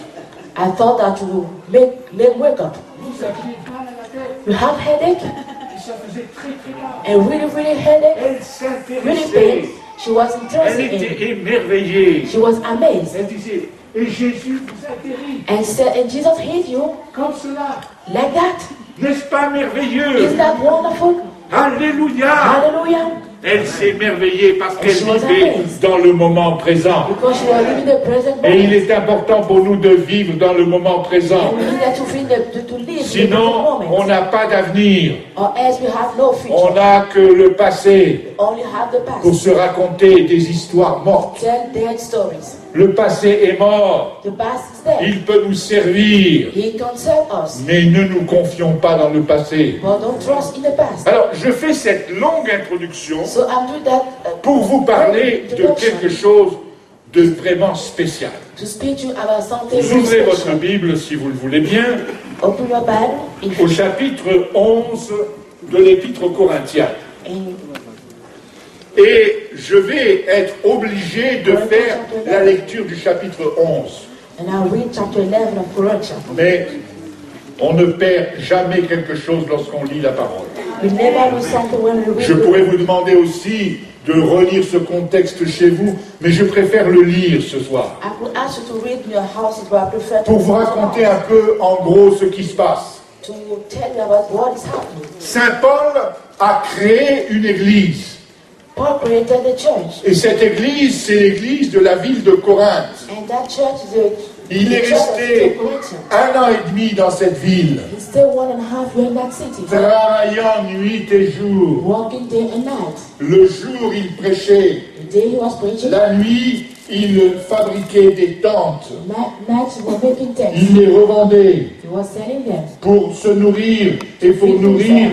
I thought that you make them wake up. Vous aviez mal à la tête. You have headache Et ça faisait très très mal. and really headache, Elle really s'intéressait. pain. She was Elle interested in. était émerveillée. She was amazed Elle disait, et Jésus vous a guéri. and said, and Jesus healed you Comme cela. like that. N'est-ce pas merveilleux? Isn't that wonderful? Alléluia. Hallelujah. Elle s'émerveillait parce qu'elle she was vivait amazed. dans le moment présent. Because she was living the present Et il moment. est important pour nous de vivre dans le moment présent. And we need to feel to live in the present Sinon, on moment. n'a pas d'avenir. Or else we have no future. On n'a que le passé We only have the pour past. se raconter des histoires mortes. Tell dead stories. Le passé est mort. The past is dead. Il peut nous servir. He can serve us. Mais ne nous confions pas dans le passé. But don't trust in the past. Alors, je fais cette longue introduction So I'm doing that pour vous parler de quelque chose de vraiment spécial. to speak to you about something Vous very ouvrez votre special. Bible, si vous le voulez bien, Open your Bible au chapitre 11 de l'Épître aux Corinthiens. in Et je vais être obligé de faire la lecture du chapitre 11. and I'll read chapter 11 of Corinthians. Mais on ne perd jamais quelque chose lorsqu'on lit la parole. We never lose something when we read. Je pourrais vous demander aussi de relire ce contexte chez vous, mais je préfère le lire ce soir. I could ask you to read in your house, but I prefer to Pour vous raconter un peu en gros ce qui se passe. to tell you about what is happening. Saint Paul a créé une église. Paul created the church, Et cette église, c'est l'église de la ville de Corinthe. and that church is the Il est church of resté Corinthians. 1 an et demi dans cette ville, He stayed 1.5 years in that city, travaillant nuit et jour. walking day and night. Le jour, il prêchait. The day he was preaching, La nuit, il fabriquait des tentes. night he was making tents. Il les revendait He was selling them pour se nourrir et pour nourrir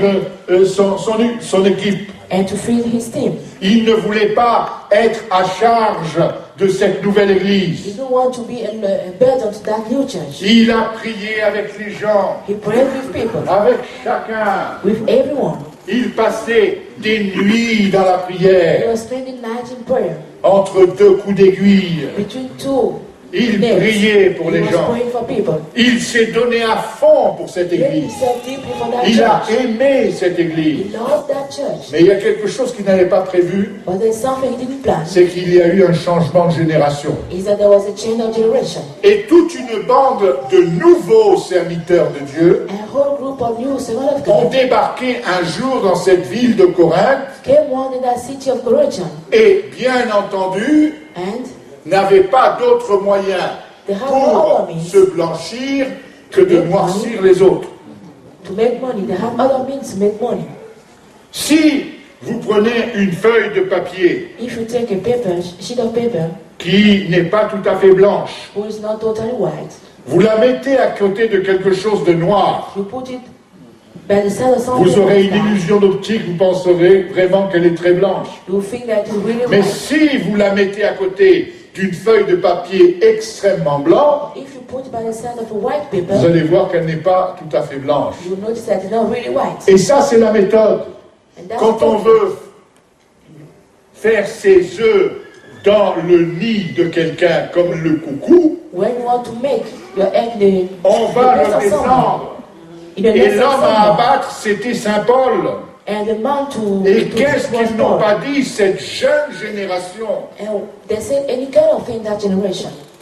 son équipe. and to feed his team. Il ne voulait pas être à charge de cette nouvelle He église. didn't want to be a burden to that new church. Il a prié avec les gens, He prayed with people, avec chacun. with everyone. Il passait des nuits dans la He prière, was spending night in prayer. entre deux coups d'aiguille. Between two Il nails, priait pour he les was gens. praying for people. Il s'est donné à fond pour cette He gave église. himself deeply for that Il a church. aimé cette He église. loved that church. Mais il y a quelque chose qu'il n'avait pas prévu, But there's something he didn't plan. c'est qu'il y a eu un changement de génération. Is that there was a change of generation. Et toute une bande de nouveaux serviteurs de Dieu A whole group of new servants of ont God débarqué un jour dans cette ville de Corinthe came one in that city of Corinthians, et, bien entendu, and n'avaient pas d'autre moyen they had no pour other means se blanchir que de noircir les autres. to make money. They had other means to make money. Si vous prenez une feuille de papier If you take a paper, sheet of paper, qui n'est pas tout à fait blanche, who is not totally white, vous la mettez à côté de quelque chose de noir, you put it Vous aurez une illusion d'optique, vous penserez vraiment qu'elle est très blanche. Mais si vous la mettez à côté d'une feuille de papier extrêmement blanc, vous allez voir qu'elle n'est pas tout à fait blanche. Et ça, c'est la méthode. Quand on veut faire ses œufs dans le nid de quelqu'un comme le coucou, on va le descendre. Et l'homme à abattre, c'était Saint Paul. Et qu'est-ce qu'ils n'ont pas dit, cette jeune génération?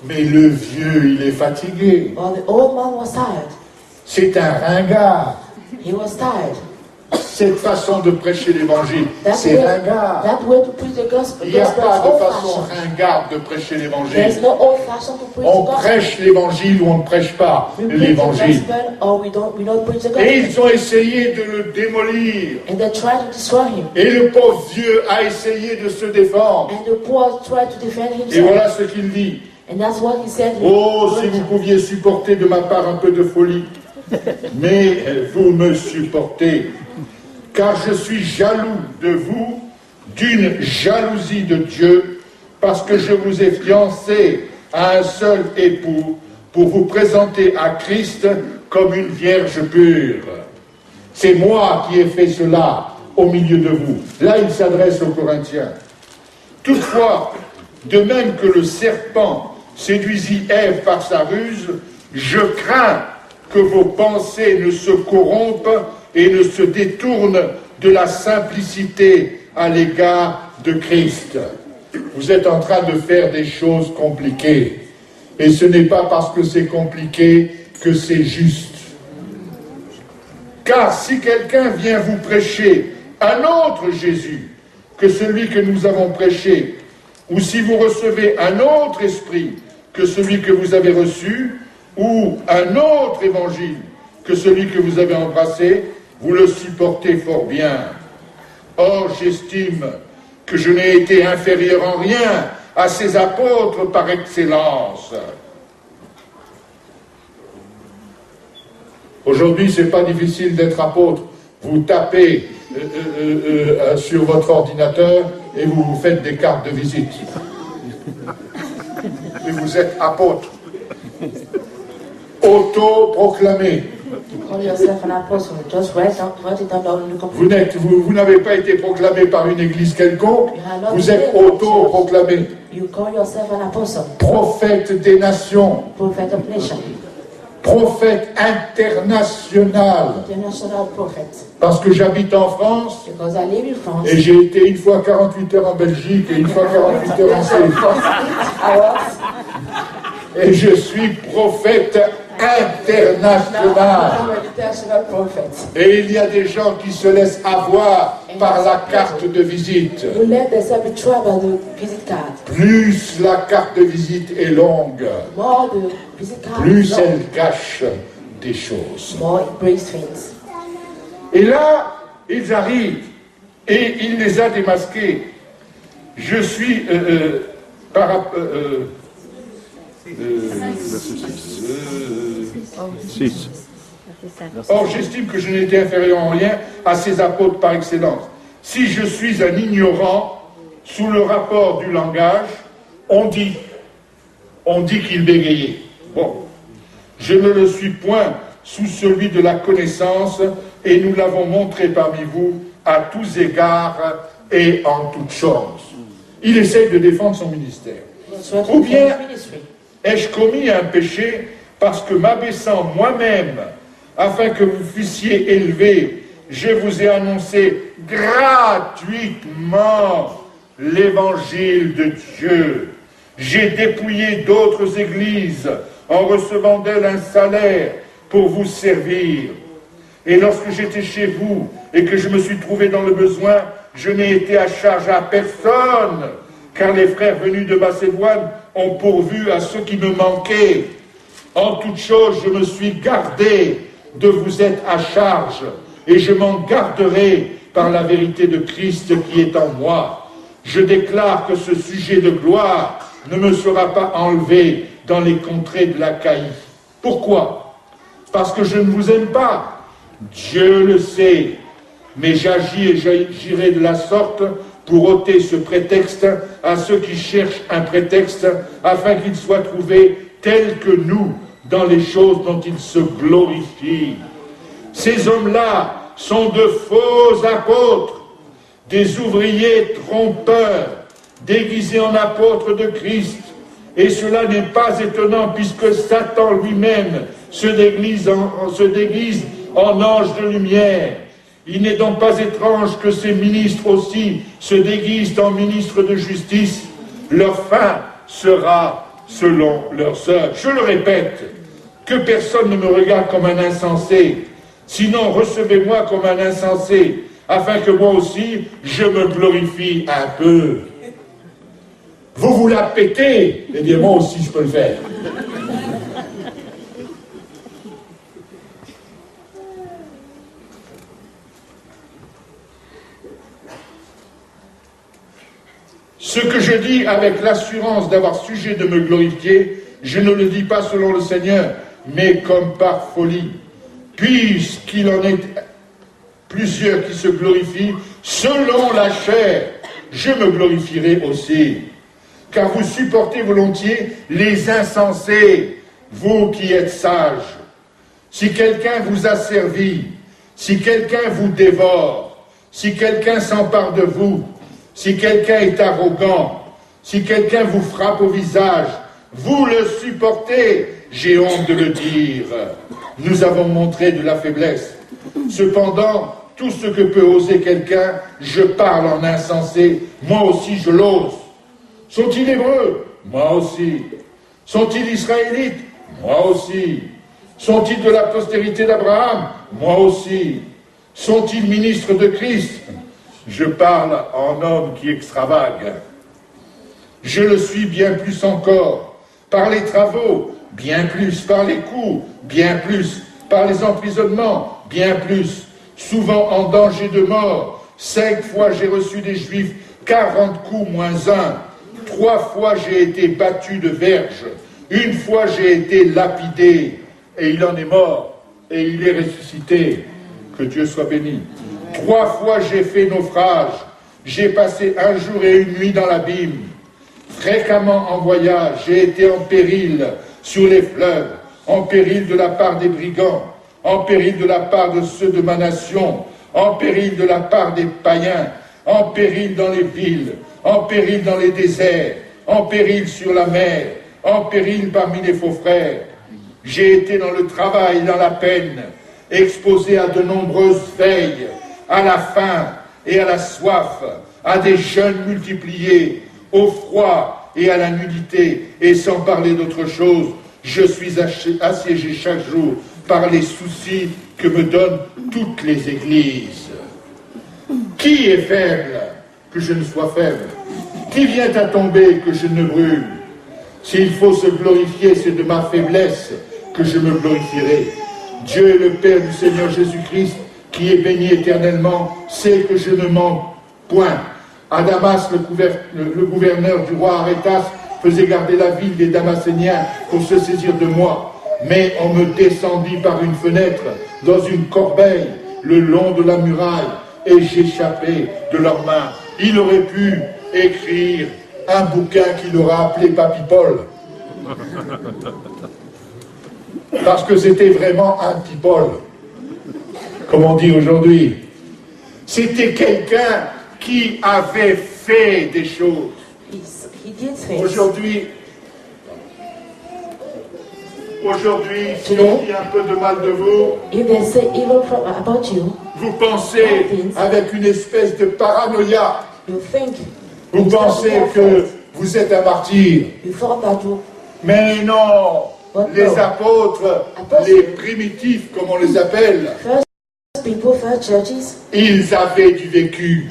Mais le vieux, il est fatigué. C'est un ringard. Cette façon de prêcher l'évangile, c'est ringard. Il n'y a pas de façon ringarde de prêcher l'évangile. On prêche l'évangile ou on ne prêche pas l'évangile. Et ils ont essayé de le démolir. Et le pauvre vieux a essayé de se défendre. Et voilà ce qu'il dit. Oh, si vous pouviez supporter de ma part un peu de folie. Mais vous me supportez, car je suis jaloux de vous, d'une jalousie de Dieu, parce que je vous ai fiancé à un seul époux, pour vous présenter à Christ comme une vierge pure. C'est moi qui ai fait cela au milieu de vous. Là, il s'adresse aux Corinthiens. Toutefois, de même que le serpent séduisit Ève par sa ruse, je crains que vos pensées ne se corrompent et ne se détournent de la simplicité à l'égard de Christ. Vous êtes en train de faire des choses compliquées. Et ce n'est pas parce que c'est compliqué que c'est juste. Car si quelqu'un vient vous prêcher un autre Jésus que celui que nous avons prêché, ou si vous recevez un autre esprit que celui que vous avez reçu, ou un autre évangile que celui que vous avez embrassé, vous le supportez fort bien. Or, j'estime que je n'ai été inférieur en rien à ces apôtres par excellence. Aujourd'hui, c'est pas difficile d'être apôtre. Vous tapez sur votre ordinateur et vous vous faites des cartes de visite. Et vous êtes apôtre. Auto-proclamé. Vous n'avez pas été proclamé par une église quelconque, vous êtes auto-proclamé. Prophète des nations. Prophète international. Parce que j'habite en France et j'ai été une fois 48 heures en Belgique et une fois 48 heures en Suisse. Et je suis prophète international. Et il y a des gens qui se laissent avoir par la carte de visite. Plus la carte de visite est longue, plus elle cache des choses. Et là, ils arrivent et il les a démasqués. Je suis Or, j'estime que je n'ai été inférieur en rien à ces apôtres par excellence. Si je suis un ignorant, sous le rapport du langage, on dit qu'il bégayait. Bon, je ne le suis point sous celui de la connaissance, et nous l'avons montré parmi vous à tous égards et en toutes choses. Il essaye de défendre son ministère. Ou bien, ai-je commis un péché parce que m'abaissant moi-même, afin que vous fussiez élevés, je vous ai annoncé gratuitement l'évangile de Dieu. J'ai dépouillé d'autres églises en recevant d'elles un salaire pour vous servir. Et lorsque j'étais chez vous et que je me suis trouvé dans le besoin, je n'ai été à charge à personne, car les frères venus de Macédoine ont pourvu à ce qui me manquait. En toute chose, je me suis gardé de vous être à charge, et je m'en garderai par la vérité de Christ qui est en moi. Je déclare que ce sujet de gloire ne me sera pas enlevé dans les contrées de l'Achaïe. Pourquoi? Parce que je ne vous aime pas, Dieu le sait, mais j'agis et j'agirai de la sorte pour ôter ce prétexte à ceux qui cherchent un prétexte, afin qu'ils soient trouvés tels que nous dans les choses dont ils se glorifient. Ces hommes-là sont de faux apôtres, des ouvriers trompeurs, déguisés en apôtres de Christ. Et cela n'est pas étonnant, puisque Satan lui-même se déguise en ange de lumière. Il n'est donc pas étrange que ces ministres aussi se déguisent en ministres de justice. Leur fin sera selon leurs œuvres. Je le répète, que personne ne me regarde comme un insensé, sinon recevez-moi comme un insensé, afin que moi aussi je me glorifie un peu. Vous vous la pétez, eh bien moi aussi je peux le faire. Ce que je dis avec l'assurance d'avoir sujet de me glorifier, je ne le dis pas selon le Seigneur, mais comme par folie, puisqu'il en est plusieurs qui se glorifient selon la chair, je me glorifierai aussi. Car vous supportez volontiers les insensés, vous qui êtes sages. Si quelqu'un vous a servi, si quelqu'un vous dévore, si quelqu'un s'empare de vous, si quelqu'un est arrogant, si quelqu'un vous frappe au visage, vous le supportez, j'ai honte de le dire. Nous avons montré de la faiblesse. Cependant, tout ce que peut oser quelqu'un, je parle en insensé, moi aussi je l'ose. Sont-ils hébreux? Moi aussi. Sont-ils israélites? Moi aussi. Sont-ils de la postérité d'Abraham? Moi aussi. Sont-ils ministres de Christ? Je parle en homme qui extravague. Je le suis bien plus encore. Par les travaux, bien plus. Par les coups, bien plus. Par les emprisonnements, bien plus. Souvent en danger de mort. 5 fois j'ai reçu des Juifs, 40 coups moins 1. 3 fois j'ai été battu de verge. 1 fois j'ai été lapidé. Et il en est mort. Et il est ressuscité. Que Dieu soit béni. 3 fois j'ai fait naufrage. J'ai passé 1 jour et 1 nuit dans l'abîme. Fréquemment en voyage, j'ai été en péril sur les fleuves, en péril de la part des brigands, en péril de la part de ceux de ma nation, en péril de la part des païens, en péril dans les villes, en péril dans les déserts, en péril sur la mer, en péril parmi les faux frères. J'ai été dans le travail, dans la peine, exposé à de nombreuses veilles, à la faim et à la soif, à des jeûnes multipliés, au froid et à la nudité, et sans parler d'autre chose, je suis assiégé chaque jour par les soucis que me donnent toutes les églises. Qui est faible que je ne sois faible? Qui vient à tomber que je ne brûle? S'il faut se glorifier, c'est de ma faiblesse que je me glorifierai. Dieu est le Père du Seigneur Jésus-Christ, qui est béni éternellement, sait que je ne mens point. À Damas, le gouverneur du roi Arétas faisait garder la ville des Damascéniens pour se saisir de moi. Mais on me descendit par une fenêtre, dans une corbeille, le long de la muraille, et j'échappais de leurs mains. Il aurait pu écrire un bouquin qu'il aura appelé Papy Paul. Parce que c'était vraiment un petit Paul, comme on dit aujourd'hui. C'était quelqu'un qui avait fait des choses. Aujourd'hui, si on dit un peu de mal de vous, vous pensez avec une espèce de paranoïa. Vous pensez que vous êtes un martyr. Mais non, les apôtres, les primitifs comme on les appelle, ils avaient du vécu.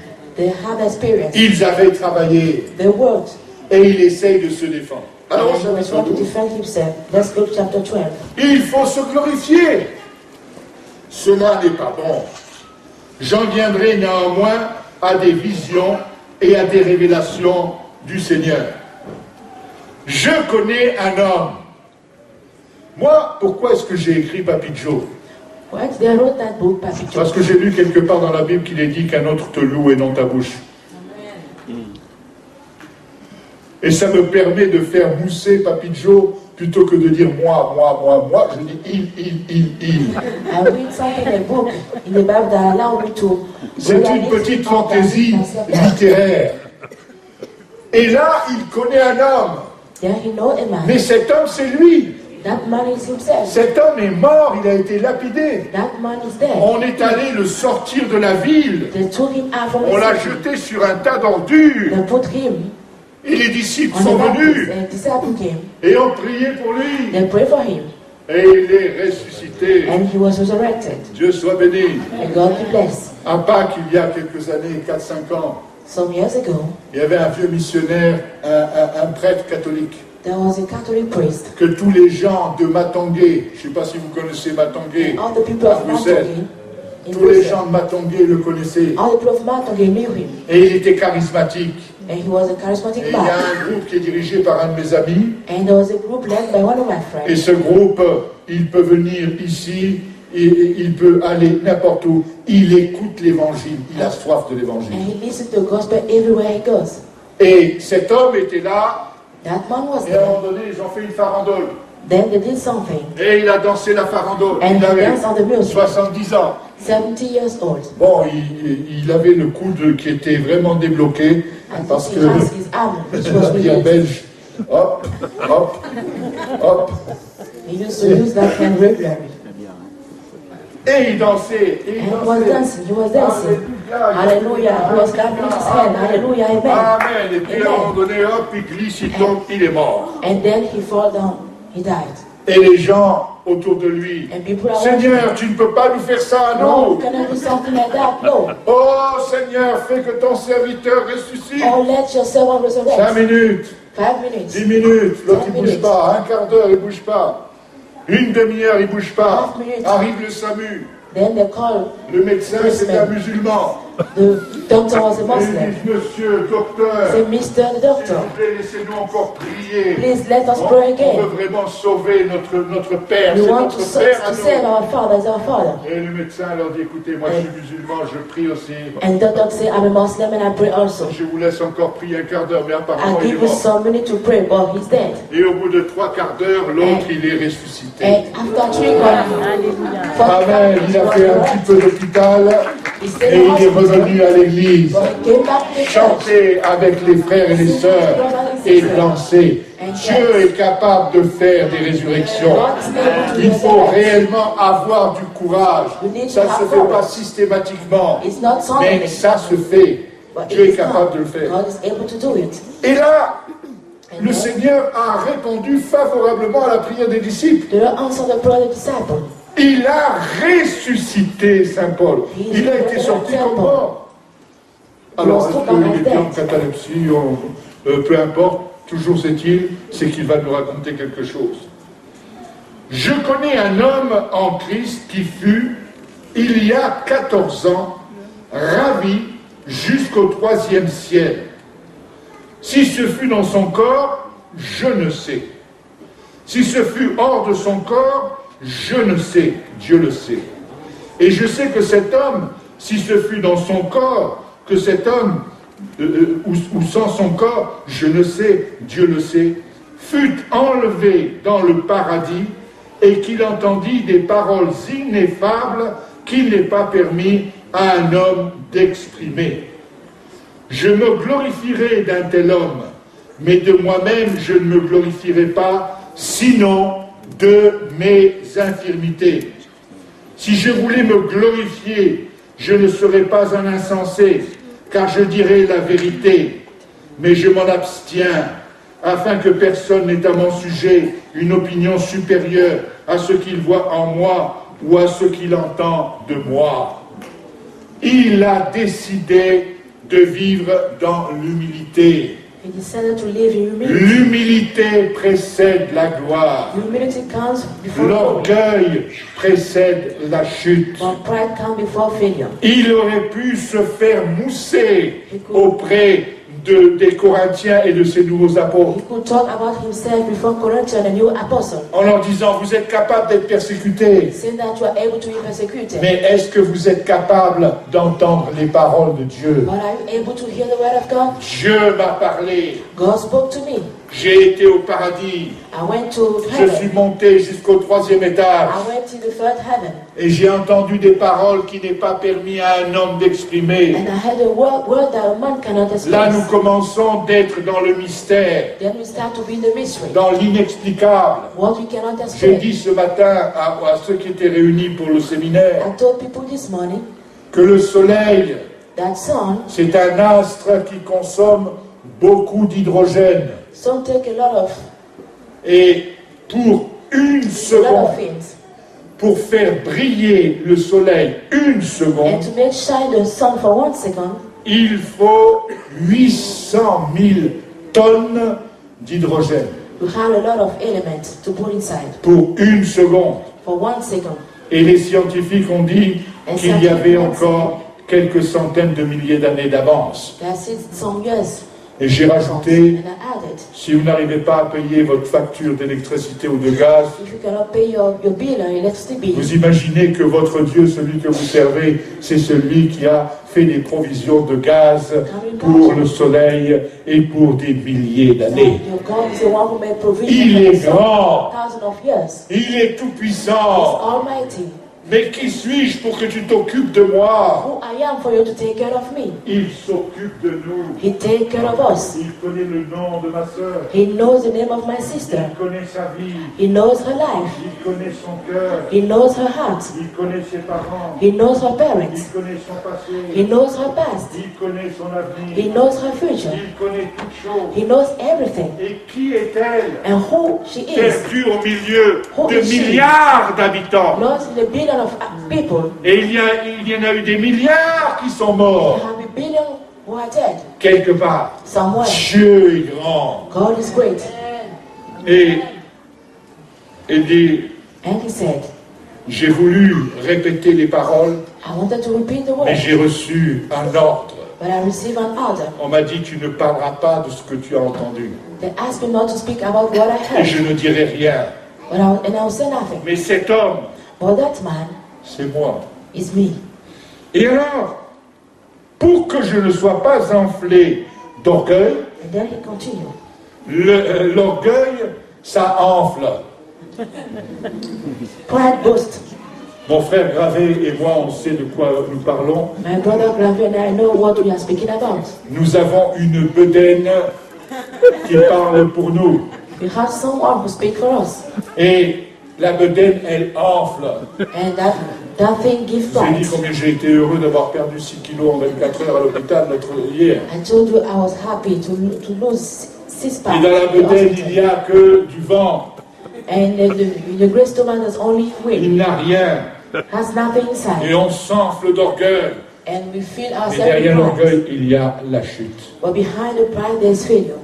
Ils avaient travaillé. Et ils essayent de se défendre. Alors, il faut se glorifier. Cela n'est pas bon. J'en viendrai néanmoins à des visions et à des révélations du Seigneur. Je connais un homme. Moi, pourquoi est-ce que j'ai écrit Papy Joe? Why did they wrote that book, Papi Joe? Parce que j'ai lu quelque part dans la Bible qu'il est dit qu'un autre te loue et non ta bouche. Et ça me permet de faire mousser Papi Joe plutôt que de dire moi. Je dis il. I read something in a book in the Bible that allowed me to. C'est une petite fantaisie littéraire. Et là, il connaît un homme. Then he know a man. Mais cet homme, c'est lui. That man is himself. Cet homme est mort, il a été lapidé. That man is dead. On est allé le sortir de la ville. They took him out from On the l'a city. jeté sur un tas d'ordures. They put him Et les disciples on sont the venus baptist and disciple came. et ont prié pour lui. They prayed for him Et il est ressuscité. and he was resurrected. Dieu soit béni. And God be blessed. À Pâques, il y a quelques années, 4-5 ans, Some years ago, il y avait un vieux missionnaire, un prêtre catholique, there was a Catholic priest. que tous les gens de Matangué, je ne sais pas si vous connaissez Matangué, All the people à of Bruxelles, Matangi, in tous les Brussels, gens de Matangué le connaissaient. all the people of Matangi knew him. Et il était charismatique. And he was a Et charismatic il y a man. un groupe qui est dirigé par un de mes amis. And there was a group led by one of my Et friends. ce groupe, il peut venir ici, il peut aller n'importe où. Il écoute l'évangile, il a soif de And l'évangile. he listens to the gospel everywhere he goes. Et cet homme était là, That man was et à un there. moment donné, ils ont fait une farandole. Then they did something. Et il a dansé la farandole. And Il he avait danced on the music. 70 ans. 70 years old. Bon, il avait le coude qui était vraiment débloqué, And parce he que has his arm, which on va was dire released. belge, hop, hop, hop. He used to use that hand regularly. Et il dansait, et And il he was dansait. dancing, he was dancing. Hallelujah. He was clapping his hand. Hallelujah. Amen. Amen. Et puis à un moment Amen. donné, hop, il glisse, il tombe, il est mort. And then he fall down. He died. Et les gens autour de lui, And people are Seigneur, tu ne peux pas nous faire ça à no, you nous. cannot do something like that. No. Oh Seigneur, fais que ton serviteur ressuscite. Oh, let your servant 5 resurrect. minutes, 5 minutes. 10 minutes, l'autre il 10 bouge minutes. pas, un quart d'heure il bouge pas, une demi-heure il bouge pas, 5 minutes. arrive le SAMU, Then they call le médecin c'est un musulman, the doctor was a et ils Muslim. disent monsieur, docteur, Say, Mr. the s'il vous Doctor, plaît, laissez-nous encore prier. please let us On pray veut again. vraiment sauver notre Père, We c'est want notre to Père à save nous. our Father as our Father. Et le médecin leur dit, écoutez, moi je suis musulman, je prie aussi. And the doctor say, I'm a Muslim and I pray also. Je vous laisse encore prier un quart d'heure, mais apparemment I il est give you mort. some minutes to pray, but he's dead. Et au bout de 3/4 d'heure, l'autre il est ressuscité. And after 3 Amen, il a fait un petit peu d'hôpital he et stayed il in est hospital, revenu à l'église. but he came back to church. Chanter avec les frères et les sœurs et danser. Dieu est capable de faire des résurrections. Il faut réellement avoir du courage. Ça ne se fait pas systématiquement, It's not mais something, ça se fait. but Dieu est it's capable de le not. faire. God is able to do it. Et là, le Seigneur a répondu favorablement à la prière des disciples. The Lord answered the prayer of the disciple. Il a ressuscité Saint Paul. Il a été sorti comme mort. Alors, est-ce qu'il était en catalepsie, peu importe, toujours est-il, c'est qu'il va nous raconter quelque chose. Je connais un homme en Christ qui fut, il y a 14 ans, ravi jusqu'au 3e ciel. Si ce fut dans son corps, je ne sais. Si ce fut hors de son corps, je ne sais, Dieu le sait. Et je sais que cet homme, si ce fut dans son corps, que cet homme, ou sans son corps, je ne sais, Dieu le sait, fut enlevé dans le paradis et qu'il entendit des paroles ineffables qu'il n'est pas permis à un homme d'exprimer. Je me glorifierai d'un tel homme, mais de moi-même je ne me glorifierai pas, sinon de mes infirmités. Si je voulais me glorifier, je ne serais pas un insensé, car je dirais la vérité, mais je m'en abstiens, afin que personne n'ait à mon sujet une opinion supérieure à ce qu'il voit en moi ou à ce qu'il entend de moi. Il a décidé de vivre dans l'humilité. He decided to live in humility. L'humilité précède la gloire. Humility comes before glory, L'orgueil précède la chute. but pride comes before failure. Il aurait pu se faire mousser auprès des Corinthiens et de ces nouveaux apôtres. He could talk about himself before Corinthians and new apostles, En leur disant, vous êtes capables d'être persécutés. saying that you are able to be persecuted. Mais est-ce que vous êtes capables d'entendre les paroles de Dieu? But are you able to hear the word of God? Dieu m'a parlé. God spoke to me. J'ai été au paradis. I went to Je suis heaven. monté jusqu'au 3e étage. I went to the third heaven. Et j'ai entendu des paroles qui n'est pas permis à un homme d'exprimer. And I had a word that a man cannot Là, nous express. commençons d'être dans le mystère, Then we start to be in the mystery. dans l'inexplicable. What we cannot J'ai explain. dit ce matin à ceux qui étaient réunis pour le séminaire I told people this morning que le soleil, that sun c'est un astre qui consomme beaucoup d'hydrogène. take a lot Et pour une of seconde, things. pour faire briller le soleil une And seconde, to make shine the sun for 1 second, il faut 800 000 tonnes d'hydrogène. you have a lot of elements to put inside. Pour une seconde. For 1 second. Et les scientifiques ont dit qu'il y avait encore quelques centaines de milliers d'années d'avance. That's it, some years. Et j'ai rajouté, And I added, si vous n'arrivez pas à payer votre facture d'électricité ou de gaz, if you cannot pay your bill, your electricity bill, vous imaginez que votre Dieu, celui que vous servez, c'est celui qui a fait des provisions de gaz pour le soleil et pour des milliers d'années. your God is the one who made provision Il for est the sun grand. for thousands of years. Il est He's tout-puissant. almighty. Mais qui suis-je pour que tu t'occupes de moi? Who I am for you to take care of me? Il s'occupe de nous. He take care of us. Il connaît le nom de ma sœur. He knows the name of my sister. Il connaît sa vie. He knows her life. Il connaît son cœur. He knows her heart. Il connaît ses parents. He knows her Il parents. connaît son passé. He knows her past. Il connaît son He avenir. knows her future. Il connaît toutes choses. He knows everything. Et qui est-elle? And who she is. Perdue au milieu Who de is she? milliards d'habitants. Lost in a billion of people. Et il y en a eu des milliards qui sont There morts. have a billion who are dead. Quelque part. Somewhere. Dieu est grand. God is great. Et il dit, And he said, j'ai voulu répéter les paroles, I wanted to repeat the mais word, j'ai reçu un ordre. but I received an order. On m'a dit, tu ne parleras pas de ce que tu as entendu. They asked me not to speak about what I Et je heard, ne dirai rien. and I will say nothing. Mais cet homme, But that man c'est moi. is me. Et alors, pour que je ne sois pas enflé d'orgueil, And then he continued. l'orgueil, ça enfle. Pride boast. Mon frère Gravé et moi, on sait de quoi nous parlons. My brother Gravi and I know what we are speaking about. Nous avons une bedaine qui parle pour nous. We have someone who speaks for us. Et la bedaine, elle enfle. And that thing gives Je vous ai dit pride. combien j'ai été heureux d'avoir perdu 6 kilos en 24 heures à l'hôpital hier. I told you I was happy to lose 6 Et pounds. dans la in the bedaine, il hospital. n'y a que du vent. And the great stomach has only wind, Il n'a rien. has nothing Et inside. on s'enfle d'orgueil. And we feel Et ourselves derrière with pride. l'orgueil, il y a la chute. But behind the pride, there's failure.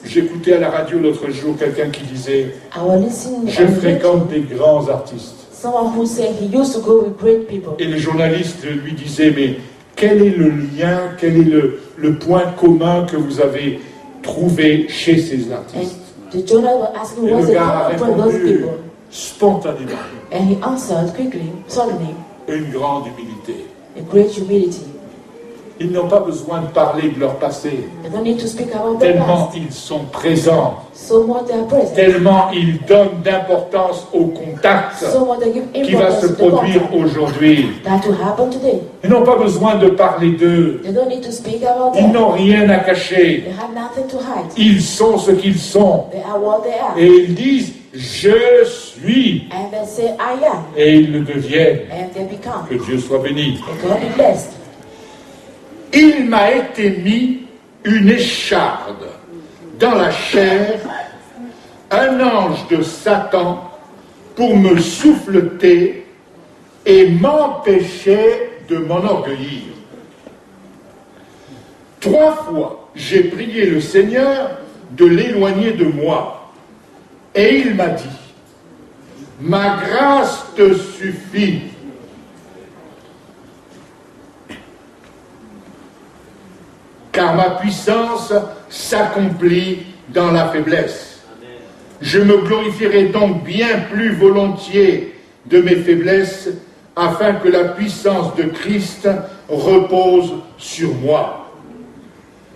J'écoutais à la radio l'autre jour quelqu'un qui disait I was listening « Je on radio, fréquente des grands artistes. someone who said he used to go with great people. » Et le journaliste lui disait « Mais quel est le lien, quel est le point commun que vous avez trouvé chez ces And artistes ?» the journal was asking Et what's le the gars a common point of those répondu people. spontanément And he answered quickly, suddenly, une grande humilité. a great humility. Ils n'ont pas besoin de parler de leur passé, They don't need to speak about the tellement past. ils sont présents, So much they are present. tellement ils donnent d'importance au contact So much they give qui va se importance to the produire contact aujourd'hui. that will happen today. Ils n'ont pas besoin de parler d'eux. They don't need to speak about Ils them. n'ont rien à cacher. They have nothing to hide. Ils sont ce qu'ils sont. They are what they are. Et ils disent « Je suis And they say, I am. » et ils le deviennent. And they become. Que Dieu soit béni. And God be blessed. Il m'a été mis une écharde dans la chair, un ange de Satan, pour me souffleter et m'empêcher de m'enorgueillir. 3 fois, j'ai prié le Seigneur de l'éloigner de moi. Et il m'a dit, ma grâce te suffit. car ma puissance s'accomplit dans la faiblesse. Je me glorifierai donc bien plus volontiers de mes faiblesses, afin que la puissance de Christ repose sur moi.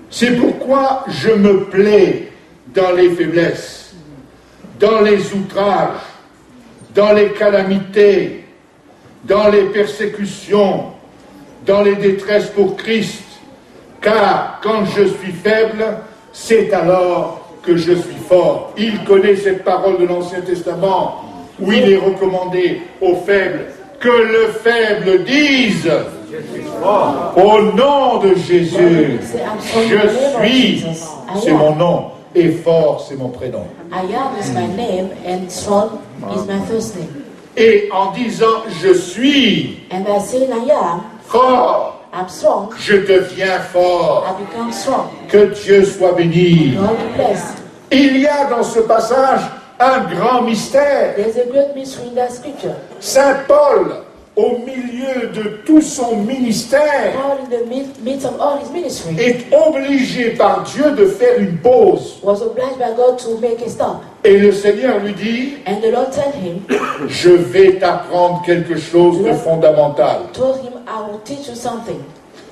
C'est pourquoi je me plais dans les faiblesses, dans les outrages, dans les calamités, dans les persécutions, dans les détresses pour Christ, car quand je suis faible, c'est alors que je suis fort. Il connaît cette parole de l'Ancien Testament, où il est recommandé aux faibles que le faible dise au nom de Jésus, je suis, c'est mon nom, et fort, c'est mon prénom. I am is my name and strong is my first name. Et en disant je suis And by saying I am, fort, I'm strong, je deviens fort. I become strong. Que Dieu soit béni. God be blessed. Il y a dans ce passage un grand mystère. There's a great mystery in that scripture. Saint Paul, au milieu de tout son ministère, Paul, in the midst of all his ministry, est obligé par Dieu de faire une pause. was obliged by God to make a stop. Et le Seigneur lui dit, And the Lord told him, je vais t'apprendre quelque chose de fondamental. told him, I will teach you something.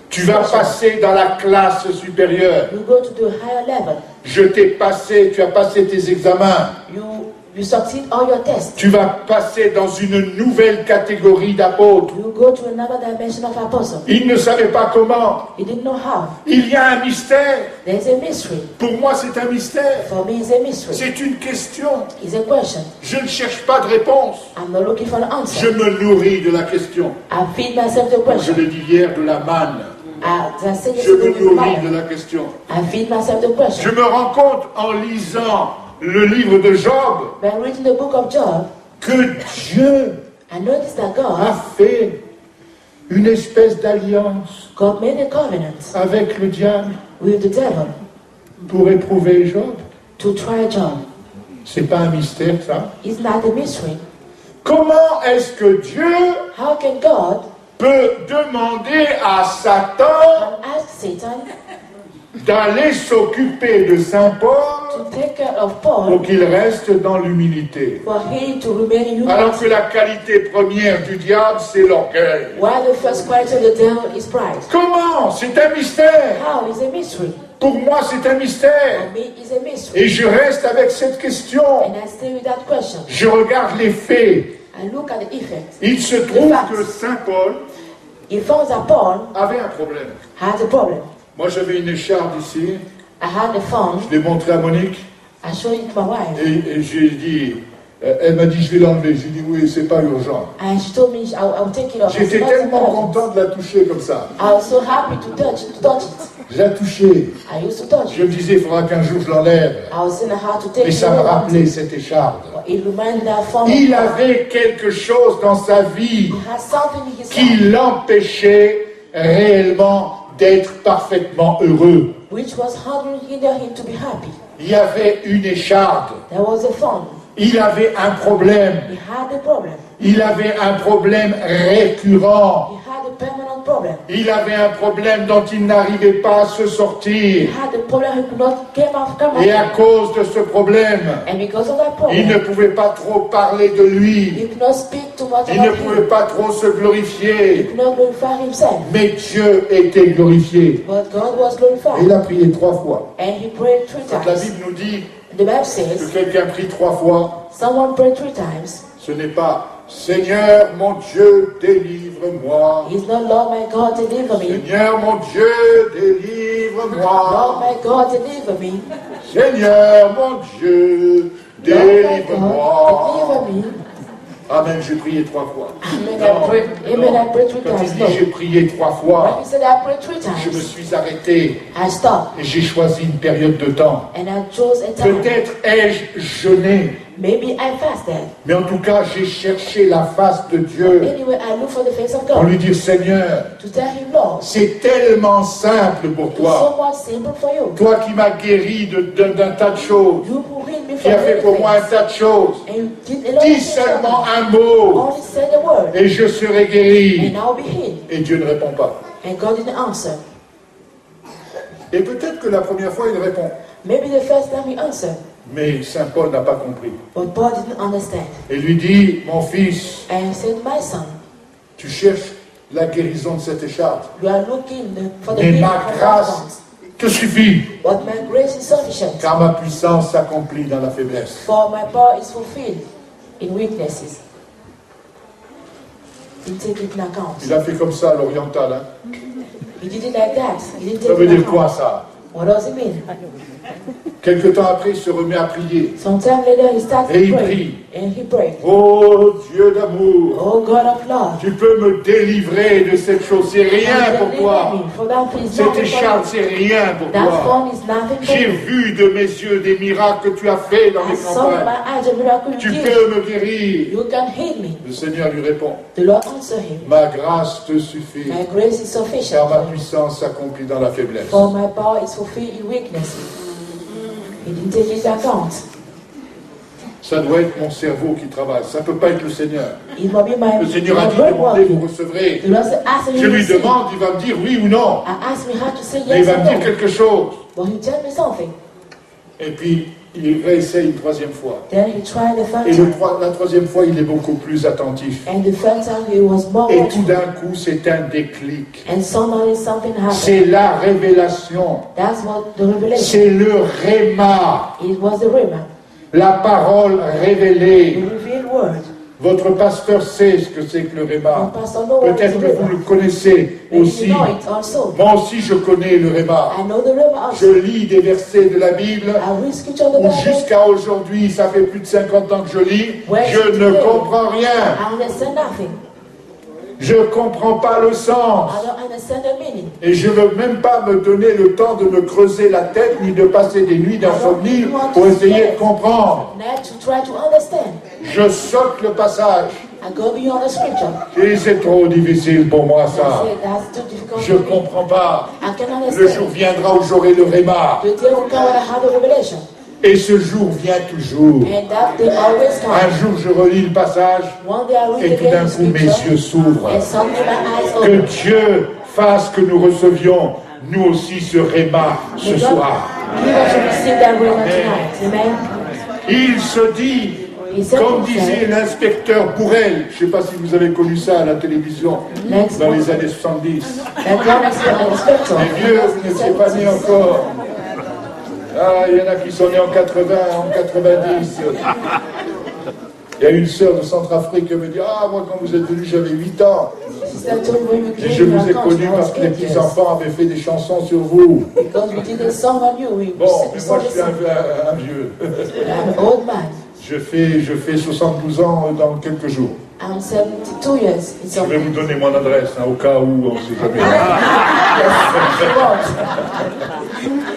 Tu vas passer dans la classe supérieure. You go to the higher level. Je t'ai passé, tu as passé tes examens. You succeed all your tests. Tu vas passer dans une nouvelle catégorie d'apôtres. You go to another dimension of apostle. Il ne savait pas comment. He didn't know how. Il y a un mystère. There's a mystery. Pour moi, c'est un mystère. For me, it's a mystery. C'est une question. It's a question. Je ne cherche pas de réponse. I'm not looking for an answer. Je me nourris de la question. I feed myself the Je question. l'ai dit hier, de la manne. I said Je me yesterday, nourris de la question. I feed myself the Je question. me rends compte en lisant le livre de Job By reading the book of Job, que Dieu I noticed that a God fait une espèce d'alliance made a covenant avec le diable with the devil pour éprouver Job. to try Job. C'est pas un mystère, ça. It's not a mystery. Comment est-ce que Dieu How can God peut demander à Satan ask Satan d'aller s'occuper de Saint Paul to take care of pour Paul qu'il reste dans l'humilité? for him to remain in Alors que humility? la qualité première du diable, c'est l'orgueil. While the first quality of the devil is pride. Comment? C'est un mystère. How is a mystery? Pour moi, c'est un mystère. For me, it's a mystery. Et je reste avec cette question. And I stay with that question. Je regarde les faits. I look at the effect. Il se trouve que Saint Paul He found that Paul avait un problème. had a problem. Moi, j'avais une écharpe ici. I had the phone. Je l'ai montré à Monique. I showed it to my wife. Et j'ai dit, elle m'a dit, je vais l'enlever. J'ai dit, oui, c'est pas urgent. And she told me I'll take it off. I J'étais said, tellement "Not important." content de la toucher comme ça. I was so happy to touch it. Je la touchais. I used to touch Je it. me disais, il faudra qu'un jour je l'enlève. I was saying how to take Et it ça me off. rappelait cette écharpe. It reminded that phone. Il avait quelque chose dans sa vie He had something in his qui life l'empêchait réellement d'être parfaitement heureux. which was hindering him to be happy. Il y avait une écharpe. There was a phone. Il avait un problème. He had a problem. Il avait un problème récurrent. He had a permanent problem. Il avait un problème dont il n'arrivait pas à se He sortir. had a problem he could not come Et à out. cause de ce problème, And because of that il ne problem, pouvait pas trop parler de lui. he could not speak too much Il ne about pouvait him. pas trop se He glorifier. could not glorify himself. Mais Dieu était glorifié. But God was Et glorified. il a prié 3 fois. And he prayed 3 Quand la times. Bible nous dit The Bible que says, quelqu'un prie 3 fois, someone prayed 3 times. ce n'est pas Seigneur mon Dieu, délivre-moi. He's not, Lord my God, deliver me. Seigneur mon Dieu, Lord délivre-moi. my God, deliver me. Seigneur mon Dieu, Lord my God, délivre-moi. deliver me. Amen, j'ai prié 3 fois. Amen. Non, I prayed. Amen. I prayed 3 Quand il times. dit j'ai No. prié 3 When fois, he said I prayed 3 je me times, suis arrêté I stopped et j'ai choisi une période de temps. and I chose a time. Peut-être ai-je jeûné, Maybe I fasted. mais en tout cas j'ai cherché la face de Dieu Anyway, I look for the face of pour God lui dire Seigneur, to tell him, Lord, c'est tellement simple pour it's toi. so much simple for you. Toi qui m'as guéri d'un tas de choses, You who healed me qui from as fait pour moi un things. tas de choses. And you did a lot of Dis things for seulement me. un mot Only say the word et je serai guéri. and I'll be healed. Et Dieu ne répond pas. And God didn't answer. Et peut-être que la première fois, il répond. Maybe the first time he answered, Mais Saint Paul n'a pas compris. but Paul didn't understand. Et lui dit, mon fils, And he said, my son, tu cherches la guérison de cette écharpe. you are looking for the Mais healing ma of grâce our bones. te suffit, But my grace is sufficient, car ma puissance s'accomplit dans la faiblesse. for my power is fulfilled in weaknesses. He take it in account. Il a fait comme ça à l'oriental. Hein. He did it like that. He didn't Ça take veut it in dire quoi account. ça? What does it mean? Quelque temps après, il se remet à prier. Sometime later he started Et il praying. prie. And he prayed, Oh Dieu d'amour, oh God of love, tu peux me délivrer de cette chose. C'est rien pour toi. for that is Cette nothing écharpe, for you. c'est rien pour That toi. phone is nothing for J'ai you. vu de mes yeux des miracles que tu as fait dans I les saw with campagnes. my eyes a miracle Tu you did. peux me guérir. You can heal me. Le Seigneur lui répond, The Lord answered him, ma grâce te suffit, my grace is sufficient car ma for you. puissance s'accomplit dans la faiblesse. For my power is fulfilled in weakness. He didn't take it into account. Ça doit être mon cerveau qui travaille. Ça ne peut pas être le Seigneur. It must be my Le Seigneur a dit, brain demandez, vous working. recevrez. The Lord said, ask and Je you will lui receive. demande, il va me dire oui ou non. I asked me how to say Mais il yes va me or dire no. quelque chose. But he told me something. Et puis, il réessaye une troisième fois. Then he tried the third Et time. la troisième fois, il est beaucoup plus attentif. And the third time he was more Et tout watchful. d'un coup, c'est un déclic. And suddenly something happened. C'est la révélation. That's what the revelation. C'est le réma. It was the rhema, La parole the révélée. revealed word. Votre pasteur sait ce que c'est que le réma. The pastor knows what is Peut-être the que vous rhema. le connaissez Maybe aussi. you know it also. Moi aussi, je connais le réma. I know the rhema Je also. lis des versets de la Bible I read scripture of the où Bible. jusqu'à aujourd'hui, ça fait plus de 50 ans que je lis, je ne comprends rien. I understand nothing. Je ne comprends pas le sens. I don't understand the meaning. Et je ne veux même pas me donner le temps de me creuser la tête ni de passer des nuits d'insomnie pour essayer de comprendre. Not to try to understand. Je saute le passage. I go beyond the scripture. Et c'est trop difficile pour moi I ça. say that's too difficult Je for ne me. comprends pas. I can Le jour understand. viendra où j'aurai le réma. The day will come when I have the revelation. Et ce jour vient toujours. And that day always Un comes. jour, je relis le passage One day I read et tout again d'un the coup, mes scripture. yeux s'ouvrent. And suddenly my eyes Que open. Dieu fasse que nous recevions, nous aussi, ce réma ce May God soir. give us to receive that rhema tonight. Amen. Il se dit, He said comme himself, disait l'inspecteur Bourrel, je ne sais pas si vous avez connu ça à la télévision, dans les années 70. that God is an inspector. Les vieux, vous n'étiez pas nés encore. Ah, il y en a qui sont nés en 80, en 90. Il y a une sœur de Centrafrique qui me dit, ah, moi quand vous êtes venu, j'avais 8 ans. Sister told me when you Et came je in vous ai our connu country, I was parce que les 8 years. petits-enfants avaient fait des chansons sur vous. Because we did a song on you. We Bon, mais sang moi je the suis song. un vieux. I'm an old man. Je fais 72 ans dans quelques jours. I'm 72 years. It's Je vais okay. vous donner mon adresse, hein, au cas où on ne sait jamais. Yes, you won't.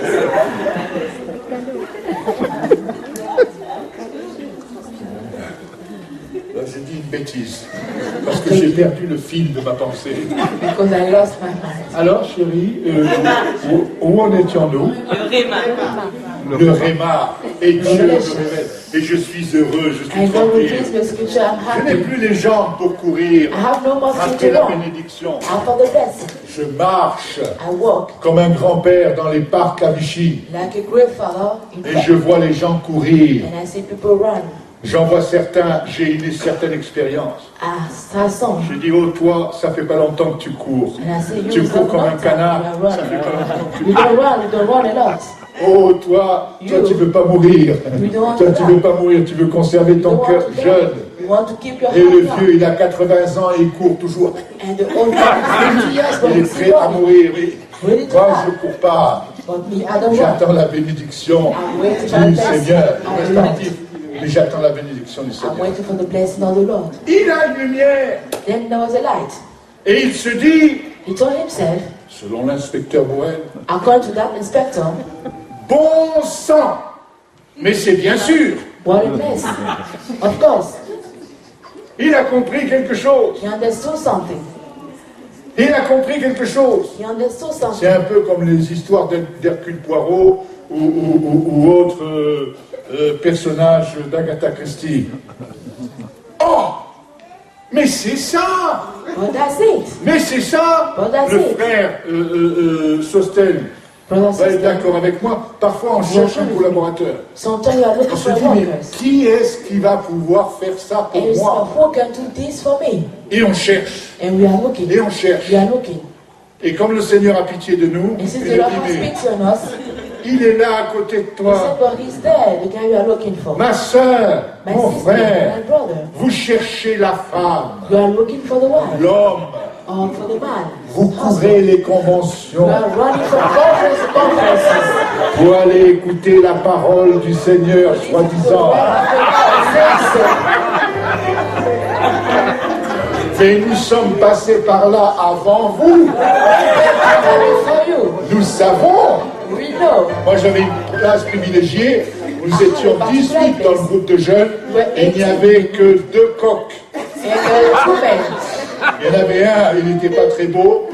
Là, j'ai dit une bêtise. Parce que j'ai perdu le fil de ma pensée. Because I lost my mind. Alors, chérie, où en étions-nous? Le réma. Et Dieu me révèle. Et je suis heureux, je suis I go with tranquille. this scripture. I'm Je n'ai happy. plus les jambes pour courir I have no more feet après to la run. bénédiction. After the blessing, Je marche I walk comme un grand-père dans les parcs à Vichy. like a great father in Et faith. je vois les gens courir. And I see people run. J'en vois certains, j'ai une certaine expérience. I start song. Je dis, oh toi, ça fait pas longtemps que tu cours. And I say, you Tu is cours not comme un long time. canard. You are Ça fait running. pas longtemps que tu You cours. don't run a lot. Oh toi, tu veux pas mourir. You don't want Toi, to tu die. veux pas mourir, tu veux conserver You ton don't cœur want to jeune. die. You want to keep your Et le heart vieux, young. il a 80 ans et il court toujours. And the old man is 50 years, but Il est he's prêt still à running. mourir. Oui. Ready to Moi, die. je cours pas. But me, I don't run. J'attends la bénédiction I'm waiting for du the blessing Seigneur. of Reste the Lord. actif. Mais j'attends la bénédiction du I'm Seigneur. waiting for the blessing of the Lord. Il a une lumière. Then there was a light. Et il se dit, He told himself, selon l'inspecteur Bourrel, according to that inspector, bon sang. Mais c'est bien sûr. what a blessing. Of course, Il a compris quelque chose. he understood something. Il a compris quelque chose. He understood C'est something. un peu comme les histoires d'Hercule Poirot ou autres personnages d'Agatha Christie. Oh, mais c'est ça. But that's it. Mais c'est ça. Well, that's Le it. frère Sostel, Vous êtes d'accord avec moi? Parfois, on cherche un collaborateur. Sometimes you are looking On se for dit, mais workers. qui est-ce qui va pouvoir faire ça pour And you say, moi? who can do this for me? Et on cherche. And we are looking. Et on cherche. We are looking. Et comme le Seigneur a pitié de nous, And il since dit, the Lord has mais pity on us, il est là à côté de he toi. said, but he's there, the guy you are looking for. Ma soeur, My mon sister, frère, my brother. vous cherchez la femme, You are looking for the wife l'homme. or for the man. Vous couvrez les conventions You are running from conference to conferences. pour aller écouter la parole du Seigneur, soi-disant. Mais nous sommes passés par là avant vous. Nous savons. We know. Moi, j'avais une place privilégiée. Nous étions 18 dans le groupe de jeunes et il n'y avait que 2 coqs. And two men. Il y en avait un, il n'était pas très beau.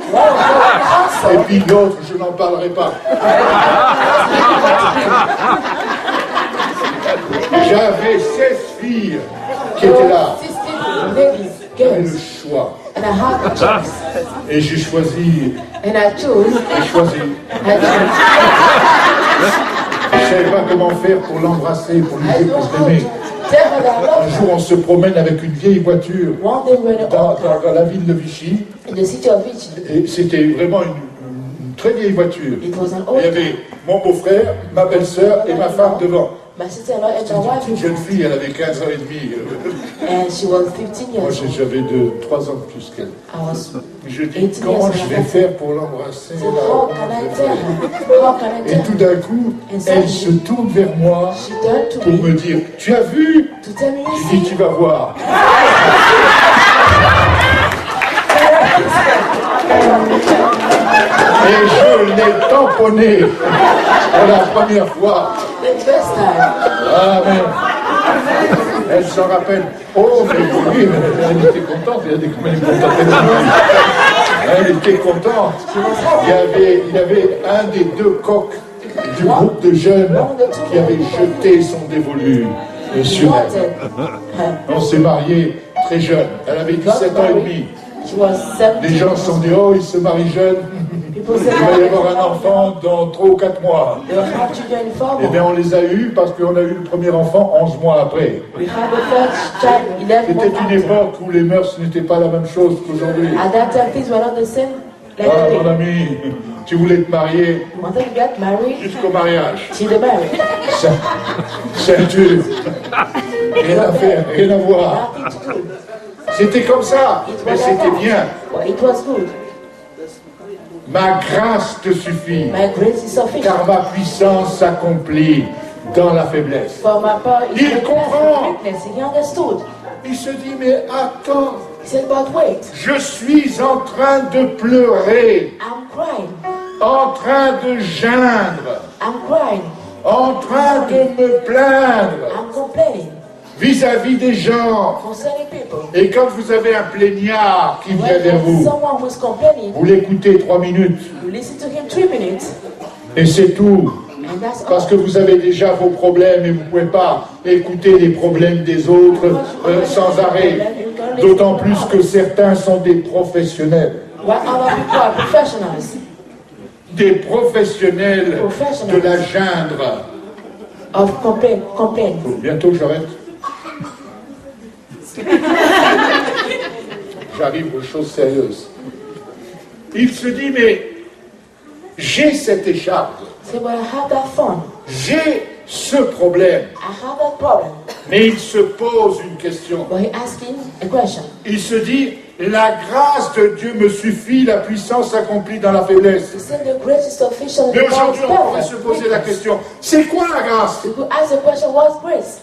Et puis l'autre, je n'en parlerai pas. J'avais 16 filles qui étaient là. 16 ladies, J'avais le girls. choix. And I had the choice. Et j'ai choisi. And I chose. J'ai choisi. I chose. Je ne savais pas comment faire pour l'embrasser, pour lui I dire know que je how l'aimais. to tell her that I Un love jour, on se promène avec une vieille voiture her. One day we were dans la ville de Vichy. in the city of Vichy. Et c'était vraiment une très vieille voiture. It was an Il y old avait mon beau-frère, ma belle-sœur et ma femme devant. my sister-in-law and my Une wife, petite jeune fille, elle avait 15 ans et demi. and she was 15 Moi, years old. j'avais 3 ans de plus qu'elle. I was Je dis, comment je vais faire pour l'embrasser so how can I tell her? How can I Et tell tout her? d'un coup, elle se tourne vers moi She turned to pour me me dire, tu as vu? to tell me, Je dis, tu vas voir. Et je l'ai tamponné pour la première fois. the first time. Amen. Elle s'en rappelle. Oh, mais oui, elle était contente. Elle a dit comment elle est contente. Elle était contente. Il y avait un des 2 coqs du groupe de jeunes qui avait jeté son dévolu sur elle. On s'est mariés très jeunes. Elle avait 17 ans et demi. She was 17. Les gens se sont dit, oh, il se marie jeune. People Il said va y avoir un enfant dans 3 ou 4 mois. they will have children in 4 Eh bien, on les a eus parce qu'on a eu le premier enfant 11 mois après. We had the first child 11 months C'était une after. époque où les mœurs n'étaient pas la même chose qu'aujourd'hui. At that time, things were not the same like Ah, mon today. ami, tu voulais te marier You wanted to get married? jusqu'au mariage. She's the married. Ceinture. Rien à faire, rien à voir. Nothing to do. C'était comme ça, It mais was like c'était that. bien. Well, it was good. Ma grâce te suffit, My grace is sufficient. car ma puissance s'accomplit dans la faiblesse. For my power is Il weakness. comprend. Weakness. He understood. Il se dit, mais attends, He said, but wait, je suis en train de pleurer, I'm crying. en train de geindre, I'm crying. en train de me plaindre I'm complaining vis-à-vis des gens. concerning people. Et quand vous avez un plaignard qui vient When vers there's vous, someone who's complaining, vous l'écoutez 3 minutes you listen to him 3 minutes, et c'est tout. and that's Parce all. que vous avez déjà vos problèmes et vous ne pouvez pas écouter les problèmes des autres sans arrêt. D'autant plus que certains sont des professionnels. While other people are professionals Des professionnels de la geindre. of complaint. Bientôt j'arrête. J'arrive aux choses sérieuses. Il se dit, mais j'ai cette écharpe, Say, well, I have that phone. j'ai ce problème. I have that problem. Mais il se pose une question. But he asking a question. Il se dit, la grâce de Dieu me suffit, la puissance s'accomplit dans la faiblesse. He said the grace is sufficient. Mais and the power aujourd'hui, is on pourrait se perfect. poser la question, c'est quoi la grâce? You could ask the question, what's grace?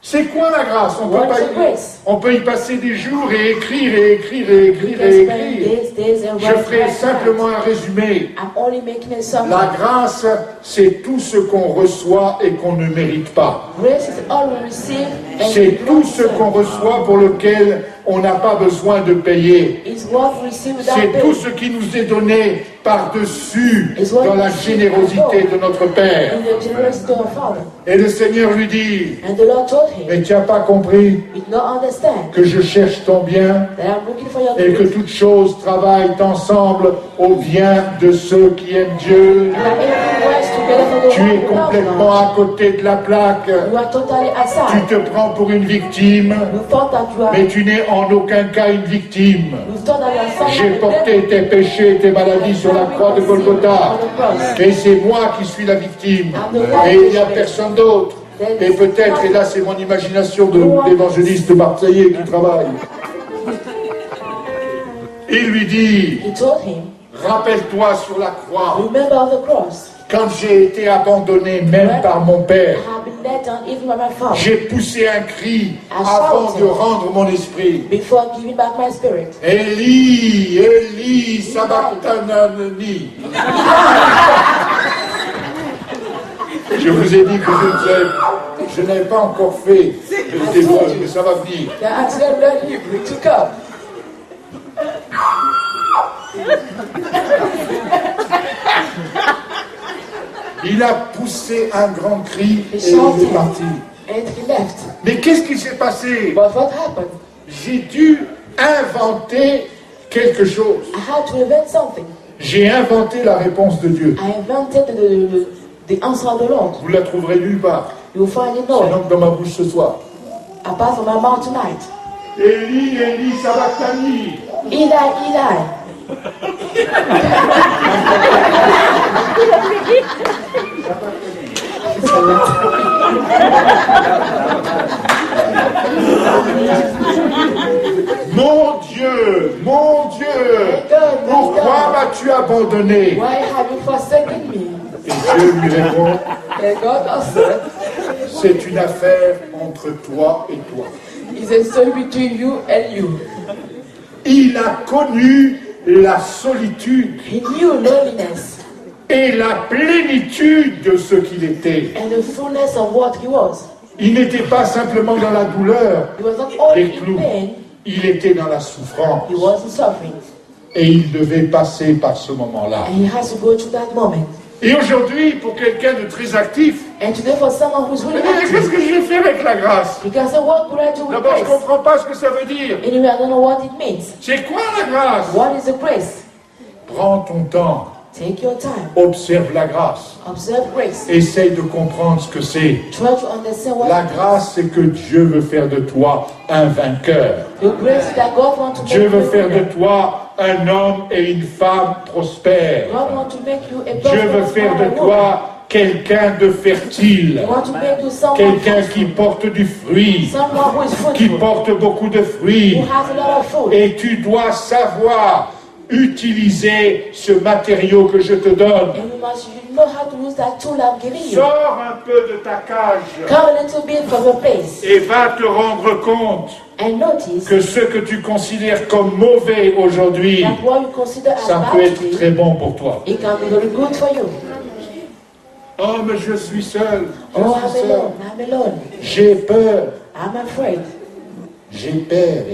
C'est quoi la grâce? What is the grace? On peut y passer des jours et écrire et écrire et écrire et You can spend écrire. days and Je write, ferai write, simplement write. un résumé. I'm only making a summary. La grâce, c'est tout ce qu'on reçoit et qu'on ne mérite pas. Grace is all we receive and C'est we tout don't ce deserve. qu'on reçoit pour lequel on n'a pas besoin de payer. It's what we receive without C'est tout paying. ce qui nous est donné par-dessus It's what dans la we receive générosité de notre Père. in the generosity of our Father. Et le Seigneur lui dit, And the Lord told him, mais tu n'as pas compris you do not understand que je cherche ton bien that I'm looking for your et que good. toutes choses travaillent ensemble au bien de ceux qui aiment Dieu. And that everything works together for the Tu one es who loves complètement God. à côté de la plaque. You are totally Tu aside. te prends pour une victime, You thought that you are. mais tu n'es en aucun cas une victime. You thought that you are J'ai someone porté tes péchés et tes maladies sur la croix de Golgotha. Et c'est moi qui suis la victime. Et il n'y a personne d'autre. Et peut-être, et là c'est mon imagination d'évangéliste marseillais qui travaille. Il lui dit, He told him, rappelle-toi sur la croix, remember of the cross. quand j'ai été abandonné même par mon Père, I have been let down even by my father. j'ai poussé un cri avant de rendre mon esprit. Before giving back my spirit. Eli, Eli, sabachthani. Je vous ai dit que je n'avais pas encore fait le démon, mais ça va venir. The accident led him to come. Il a poussé un grand cri et il est parti. And he left. Mais qu'est-ce qui s'est passé? But what happened? J'ai dû inventer quelque chose. I had to invent something. J'ai inventé la réponse de Dieu. I invented the answer of the Lord. Vous la trouverez nulle part. You will find it C'est nowhere. donc dans ma bouche ce soir. Apart from my mouth tonight. Eli, Eli, sabachthani. Eli, Eli. Mon Dieu, pourquoi m'as-tu abandonné? Why have you forsaken me? Et Dieu lui répond, And God answered, c'est une affaire entre toi et toi. it's a story between you and you. Il a connu la solitude He knew loneliness et la plénitude de ce qu'il était. and the fullness of what he was. Il n'était pas simplement dans la douleur He was not only des in clous, pain, il était dans la souffrance. he was in suffering. Et il devait passer par ce moment-là. And he has to go through that moment. Et aujourd'hui, pour quelqu'un de très actif, And today for someone who's really qu'est-ce active, que j'ai fait avec la grâce? you can say, what could I do with D'abord, je ne grace? comprends pas ce que ça veut dire. Anyway, I don't know what it means. C'est quoi la grâce? What is the grace? Prends ton temps, Take your time. observe la grâce, Observe grace. essaye de comprendre ce que c'est. Try to understand what La it is. grâce, c'est que Dieu veut faire de toi un vainqueur. The grace that God wants to make Dieu you veut a faire de winner. toi un homme et une femme prospères. God wants to make you a Dieu veut prosperous faire man de and woman. toi quelqu'un de fertile, He wants to make you someone quelqu'un fruitful. qui porte du fruit, Someone who is qui fruitful. porte beaucoup de Who fruits. has a lot of food. Et tu dois savoir utiliser ce matériau que je te donne. And you know how to use that tool I'm giving you. Sors un peu de ta cage Come a little bit from your place et va te rendre compte and notice que ce que tu considères comme mauvais aujourd'hui, that what you consider as ça peut bad être today, très bon pour toi. it can be very good for you. Oh, mais je suis seul. Je Oh, suis I'm seul. alone. I'm alone. J'ai peur. I'm afraid. J'ai peur.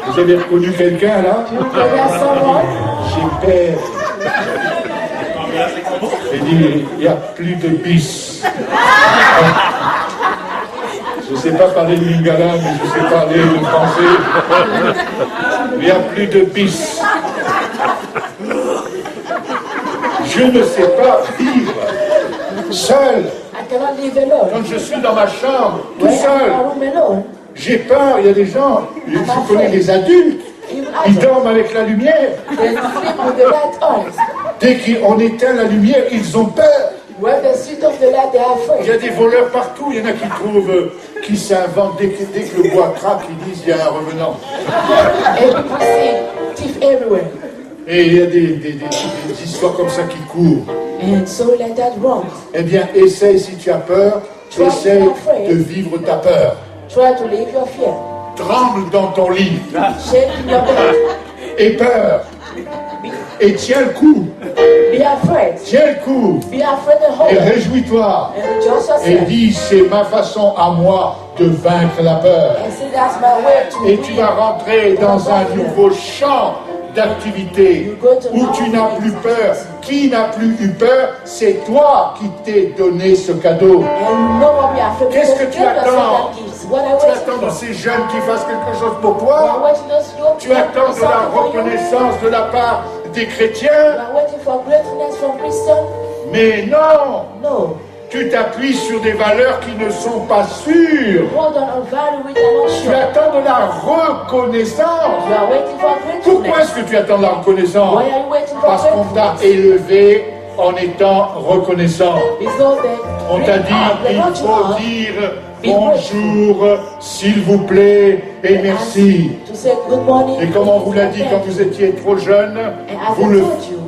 Vous avez reconnu quelqu'un là? You recognize someone? J'ai peur. Il dit, il n'y a plus de bis. Je ne sais pas parler de lingala, mais je sais parler de français. Il n'y a plus de bis. Je ne sais pas vivre seul. I cannot live alone. Quand je suis dans ma chambre, tout When I'm in seul, my room alone, j'ai peur. Il y a des gens, je connais des adultes, even ils adults, dorment avec la lumière. they sleep with the light on. Dès qu'on éteint la lumière, ils ont peur. When they switch off the light, they are Il y a afraid. des voleurs partout. Il y en a qui trouvent, qui s'inventent. Dès que le bois craque, ils disent il y a un revenant. And people see thief everywhere. Et il y a des histoires comme ça qui courent. And so let that wrong. Eh bien, essaye si tu as peur, essaye de vivre ta peur. Try to live your fear. Tremble dans ton lit. Shake in your bed. Et peur. et tiens le coup. Be afraid. Tiens le coup. Be afraid and hold Et it. réjouis-toi. And rejoice Et yourself. dis, c'est ma façon à moi de vaincre la peur. And say that's my way to Et tu vas win. rentrer dans un nouveau champ d'activité où tu n'as plus peur. Qui n'a plus eu peur? C'est toi qui t'es donné ce cadeau. And no one be afraid. Qu'est-ce que because tu give yourself attends? that gift. What are Tu you attends de waiting for? ces jeunes qui fassent quelque chose pour You are toi? waiting us Tu attends de la reconnaissance de la part des You chrétiens? are waiting for gratefulness from Christians? Mais non! No. Tu t'appuies sur des valeurs qui ne sont pas sûres. Hold on a value which are not Tu sure. attends de la reconnaissance. You are waiting for Pourquoi gratefulness. est-ce que tu attends de la reconnaissance? Why are you waiting for Parce qu'on t'a gratefulness? élevé en étant reconnaissant. Because On t'a dit, il faut dire bonjour, s'il vous plaît, et merci. to say good morning. Et comme on vous l'a dit quand vous étiez trop jeune, And as vous I le, told you,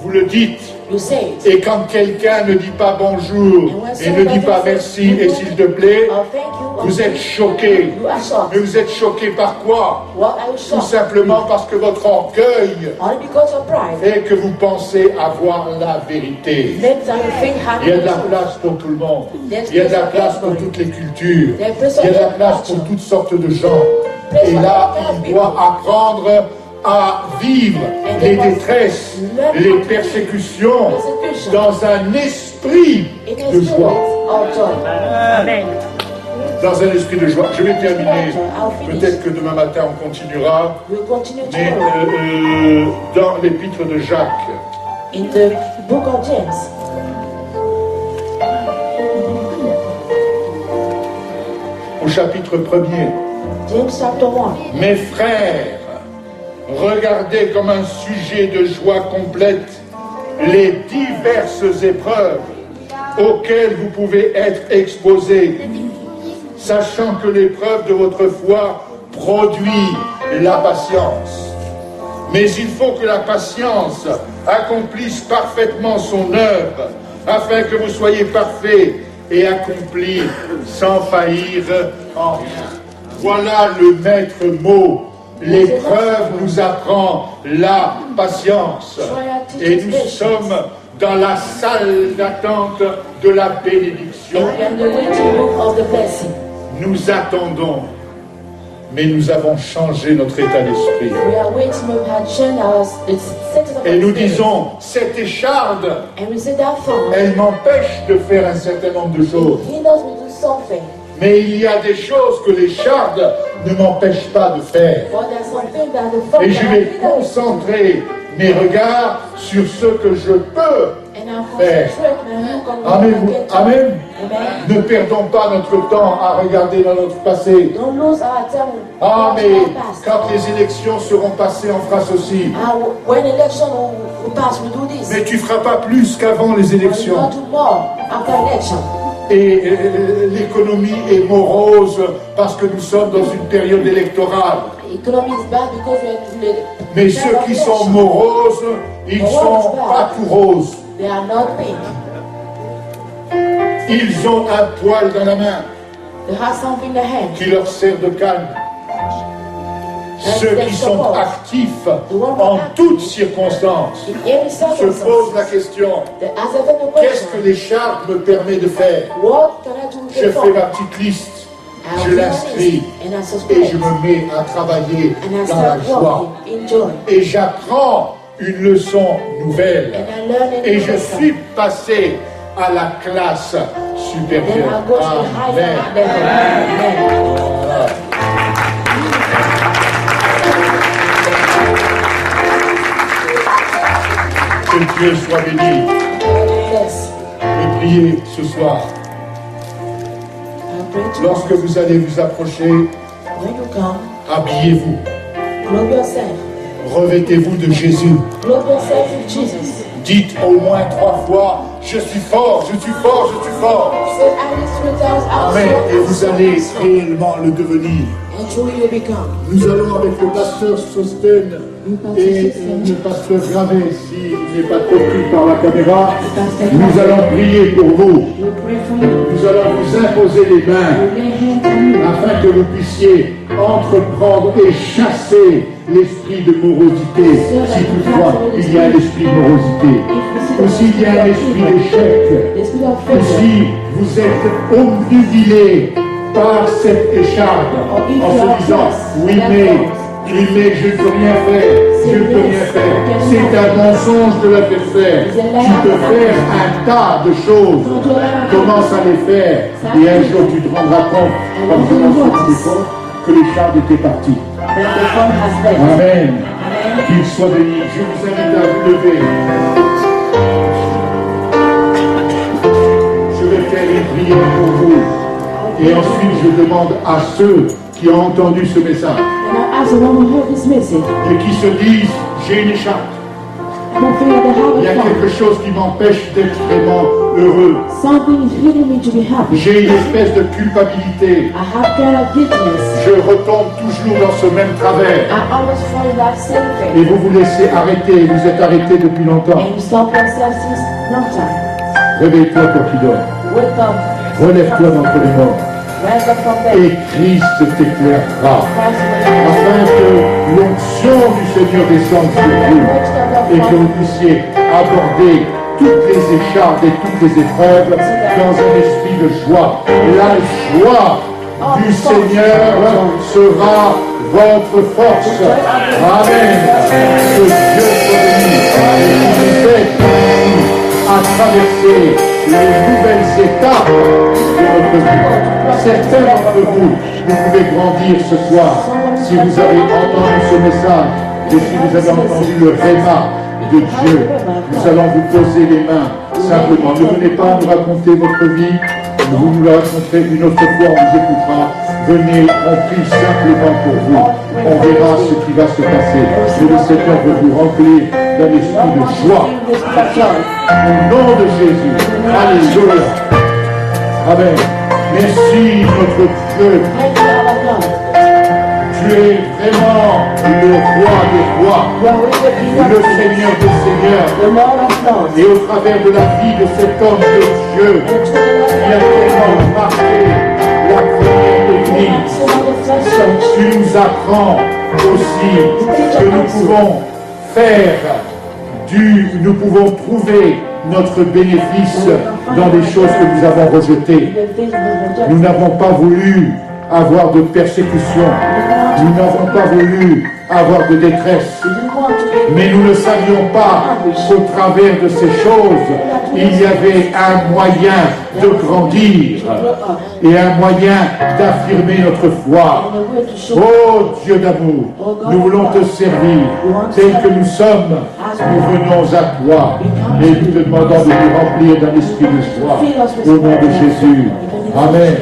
vous le dites. you say it. Et quand quelqu'un ne dit pas bonjour et ne dit pas merci et s'il te plaît, Oh, thank you. vous êtes choqué. You are shocked. Mais vous êtes choqué par quoi? What are you Tout shocked? simplement parce que votre orgueil Only because of pride. fait que vous pensez avoir la vérité. Then that you think Il y a de la happiness. place pour tout le monde. Il y a de la place pour toutes les cultures. Il y a de la place pour toutes sortes de gens. Et là, il doit apprendre à vivre les détresses, les persécutions dans un esprit In a de spirit joie. of joy. Amen. Dans un esprit de joie. Je vais terminer. I'll finish. Peut-être que demain matin on continuera. We'll continue Mais tomorrow. dans l'épître de Jacques, In the book of James, au chapitre 1er, James chapter 1. mes frères, regardez comme un sujet de joie complète les diverses épreuves auxquelles vous pouvez être exposés, sachant que l'épreuve de votre foi produit la patience. Mais il faut que la patience accomplisse parfaitement son œuvre, afin que vous soyez parfaits et accomplis sans faillir en rien. Voilà le maître mot. L'épreuve nous apprend la patience. Et nous sommes dans la salle d'attente de la bénédiction. And the waiting room of the blessing. Nous attendons, mais nous avons changé notre état d'esprit. We are waiting, we have changed our status of Et nous spirit. disons, cette écharde, And we say that from elle m'empêche de faire un certain nombre de choses. it hinders me to something. Mais il y a des choses que l'écharde ne m'empêche pas de faire. But there's something that the from Et je vais concentrer mes regards sur ce que je peux. and I'll faire. concentrate my look on what Amen. I get to. Amen. Amen. Ne perdons pas notre temps à regarder dans notre passé. Don't lose our time. Ah, watch mais our past. quand les élections seront passées, on fera ceci. When election will pass, we do this. Mais tu ne feras pas plus qu'avant les But we élections. not do more after election. Et l'économie est morose parce que nous sommes dans une période électorale. Economy is bad because we're in the Mais ceux qui sont moroses, ils sont pas tout roses. They are not pink. Ils ont un poil dans la main They have something in the hand. qui leur sert de calme. Ceux qui sont actifs en toutes circonstances In every se posent la circumstance, question, they answer the qu'est-ce que question. l'écharpe me permet de faire? What can I do with Je the fais phone? ma petite liste, I'll je do l'inscris this, and I et subscribe. je me mets à travailler And I dans la start joie. walking in joy. Et j'apprends une leçon nouvelle. And I learn a Et new je lesson. suis passé à la classe Then supérieure. I go to the higher Amen. level. Amen. Voilà. Que Dieu soit béni. Yes. Et priez ce soir. I pray to Lorsque God. vous allez vous approcher, When you come, habillez-vous. clothe yourself. Revêtez-vous de Jésus. Clothe yourself with Jesus. Dites au moins 3 fois, je suis fort, je suis fort, je suis fort. Say at least 3 times, I'm Amen. Et so vous allez réellement le devenir. and truly you become. Nous allons avec le pasteur Sosten et le pasteur Gravet, s'il n'est pas trop pris par la caméra, nous allons prier pour vous. Nous allons vous imposer les mains afin que vous puissiez entreprendre et chasser l'esprit de morosité, si toutefois il y a un esprit de morosité, ou s'il y a un esprit d'échec, ou si vous êtes obnubilé par cette écharpe en se disant oui mais je ne peux rien faire, c'est un mensonge de l'adversaire. Tu peux faire un tas de choses, commence à les faire et un jour tu te rendras compte, comme je l'ai dit, que l'écharpe était partie. Amen. Qu'il soit béni. Je vous invite à vous lever. Je vais faire une prière pour vous. Et ensuite, je demande à ceux qui ont entendu ce message et qui se disent, j'ai une écharpe. Il y a quelque chose qui m'empêche d'être vraiment heureux. J'ai une espèce de culpabilité. Je retombe toujours dans ce même travers. Et vous vous laissez arrêter. Vous êtes arrêté depuis longtemps. Réveille-toi, toi qui dors. Relève-toi d'entre les morts. Et Christ t'éclairera, afin que l'onction du Seigneur descende sur vous et que vous puissiez aborder toutes les écharpes et toutes les épreuves dans un esprit de joie. La joie du Seigneur sera votre force. Amen. Que Dieu soit béni. Et vous êtes à traverser les nouvelles étapes de votre vie. Certains d'entre vous, vous pouvez grandir ce soir si vous avez entendu ce message et si vous avez entendu le réma de Dieu. Nous allons vous poser les mains simplement. Ne venez pas nous raconter votre vie. Vous nous la raconterez une autre fois, on vous écoutera. Venez, on prie simplement pour vous. On verra ce qui va se passer. Et le Seigneur veut vous remplir d'un esprit de joie. Au nom de Jésus. Alléluia. Amen. Merci notre Dieu. Tu es vraiment le roi des rois, le Seigneur des seigneurs. Et au travers de la vie de cet homme de Dieu, qui a tellement marqué la première église, tu nous apprends aussi que nous pouvons nous pouvons trouver notre bénéfice dans les choses que nous avons rejetées. Nous n'avons pas voulu avoir de persécution. Nous n'avons pas voulu avoir de détresse. Mais nous ne savions pas qu'au travers de ces choses, il y avait un moyen de grandir et un moyen d'affirmer notre foi. Oh Dieu d'amour, nous voulons te servir tel que nous sommes. Nous venons à toi et nous te demandons de nous remplir d'un esprit de joie au nom de Jésus. Amen.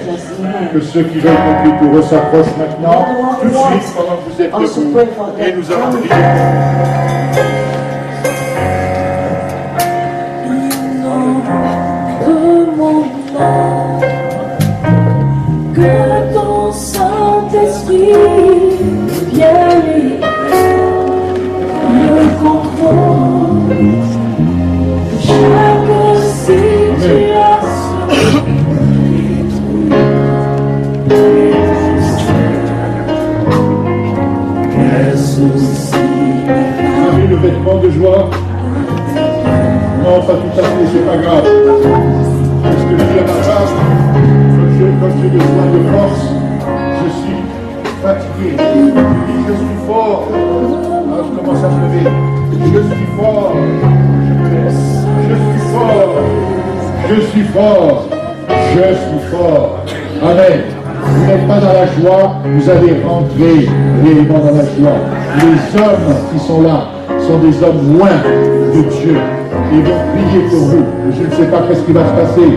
Que ceux qui veulent compris pour eux s'approchent maintenant, tout de suite pendant que vous êtes debout, et nous allons prier. Que ton Saint-Esprit vienne le contrôle de chaque situation. Vous avez le vêtement de joie? Non, pas tout à fait, c'est pas grave. Parce que je dis à ma femme, quand j'ai besoin de force, je suis fatigué. Je suis fort. Ah, je commence à me lever. Je suis fort. Je me laisse. Je suis fort. Je suis fort. Je suis fort. Amen. Vous n'êtes pas dans la joie, vous allez rentrer réellement dans la joie. Les hommes qui sont là sont des hommes loin de Dieu. Ils vont prier pour vous. Je ne sais pas ce qui va se passer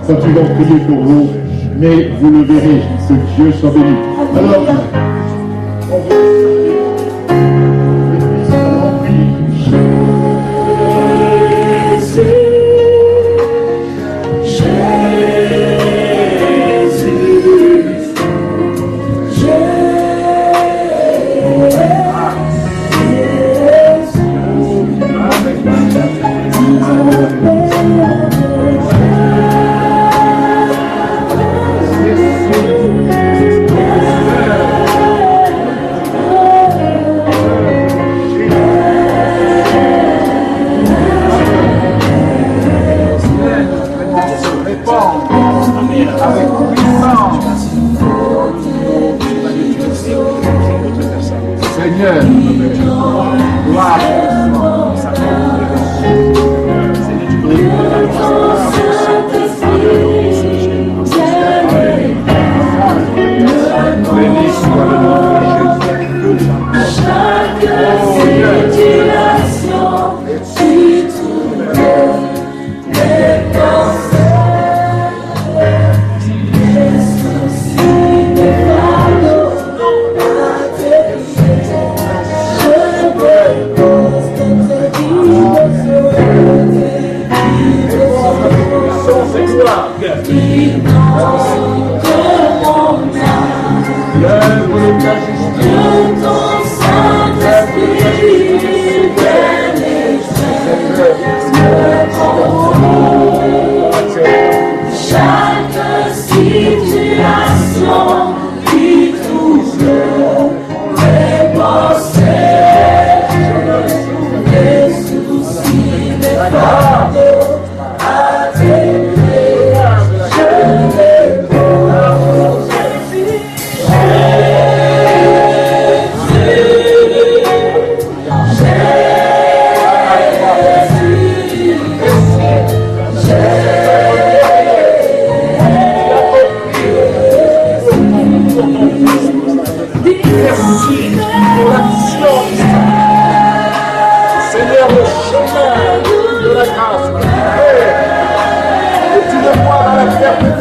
quand ils vont prier pour vous, mais vous le verrez, que Dieu soit béni. Alors, on va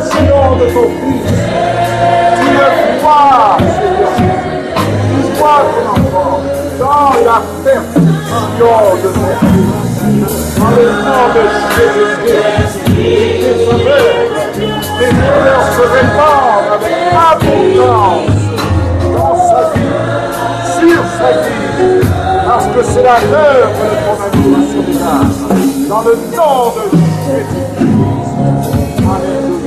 perfection de ton Fils. Tu le vois, Seigneur Jésus. Tu vois ton enfant dans la perfection de ton Fils. Dans le nom de Jésus-Christ, tes fleurs se répandent avec abondance dans sa vie, sur sa vie, parce que c'est la l'œuvre de ton amour sur l'âme. Dans le nom de Jésus. Alléluia.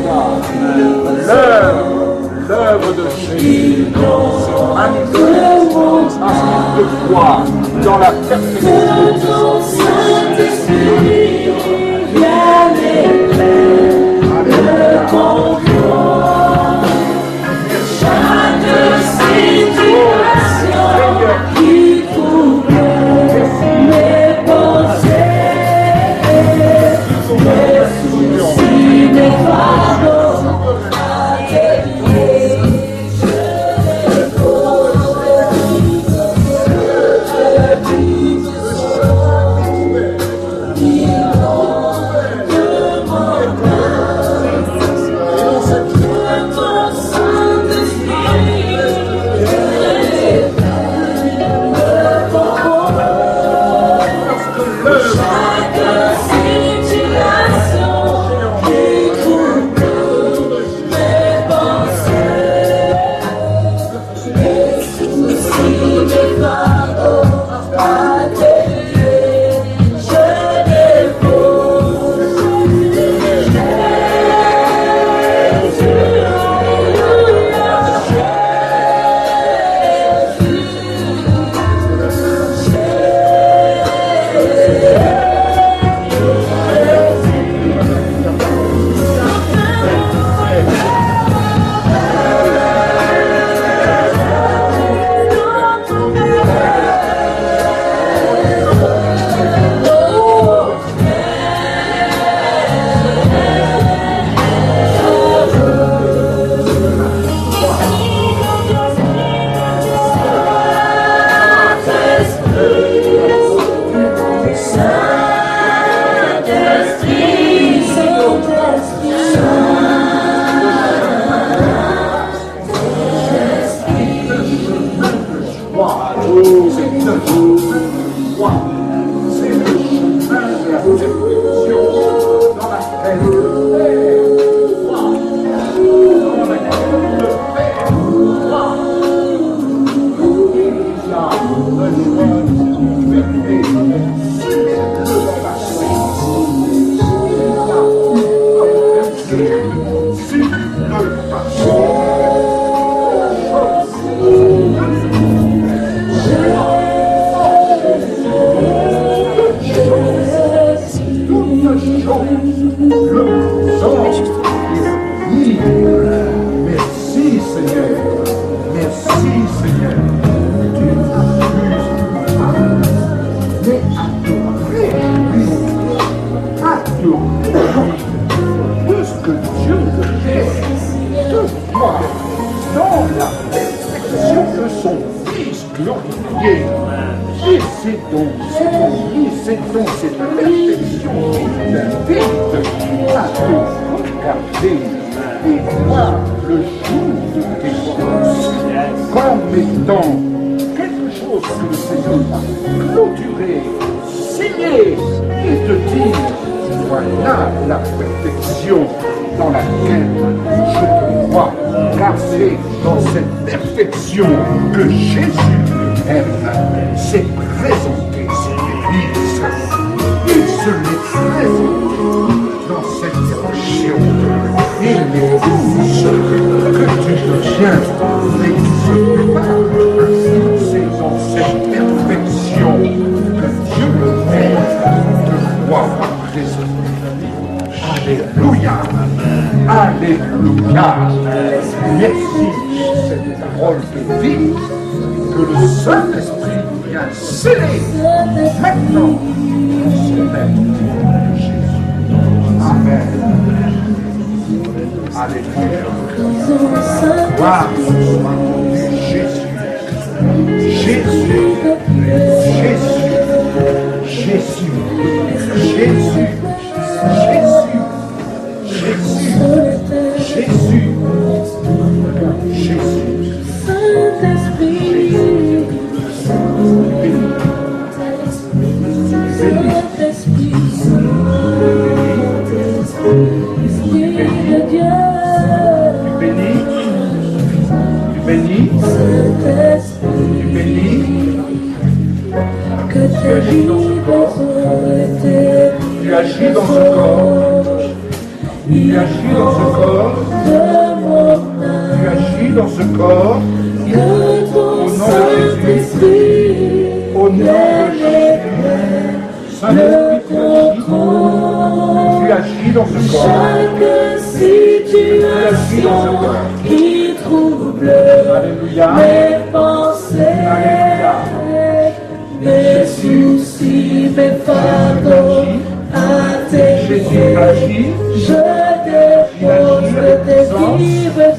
L'œuvre de Jésus se manifeste parce qu'il te voit dans la perfection de ton Saint-Esprit. agis dans ce corps. Tu agis dans ce corps. Tu agis dans ce corps. Tu agis dans ce corps. Au nom de Jésus. Au nom de Jésus. Saint-Esprit, tu agis dans ce corps. Chaque situation qui trouble mes pensées, mes soucis, mes fardeaux à tes pieds. Je dépose tes livres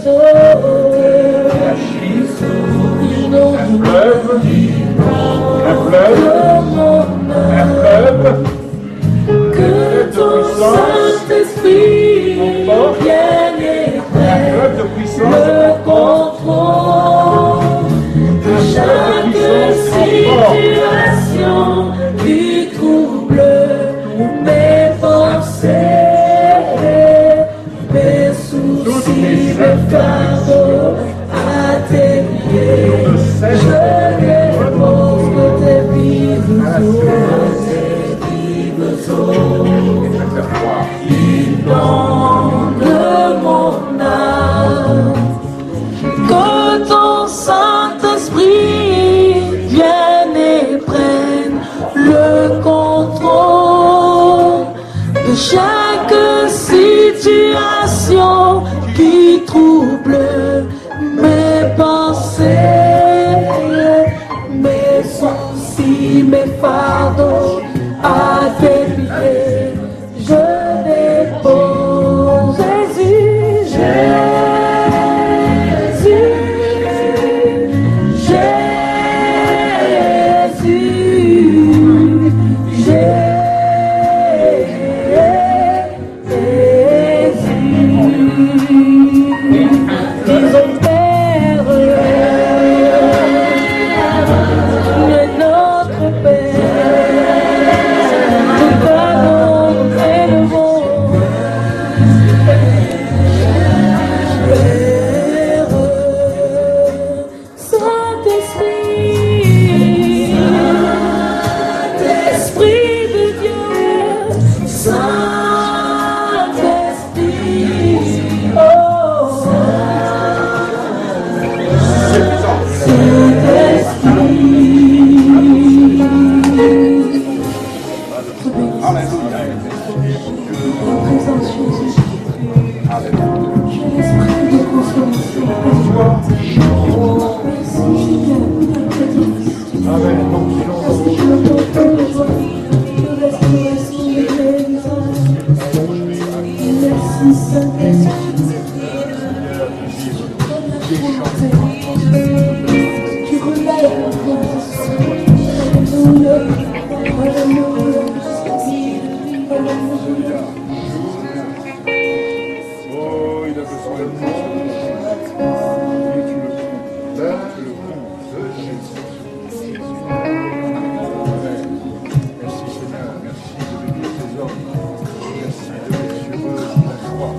que ton Saint-Esprit vienne et prenne le contrôle de chaque situation qui trouble mes pensées, mes soucis, mes fardeaux à tes pieds. Je dépose tes vives inonde mon âme, que ton Saint-Esprit vienne et prenne le contrôle de chaque situation qui trouble mes pensées, mes soucis, mes fardeaux à tes pieds. Je dépose Jésus, disons Père, notre Père, nous t'avons élevons. Père, Saint-Esprit, Esprit de Dieu, Saint-Esprit, oh, Oh, il a besoin de nous. Et tu le comptes. Là, le compte de Jésus. Merci Seigneur, merci de bénir tes hommes. Merci de mettre sur eux ta joie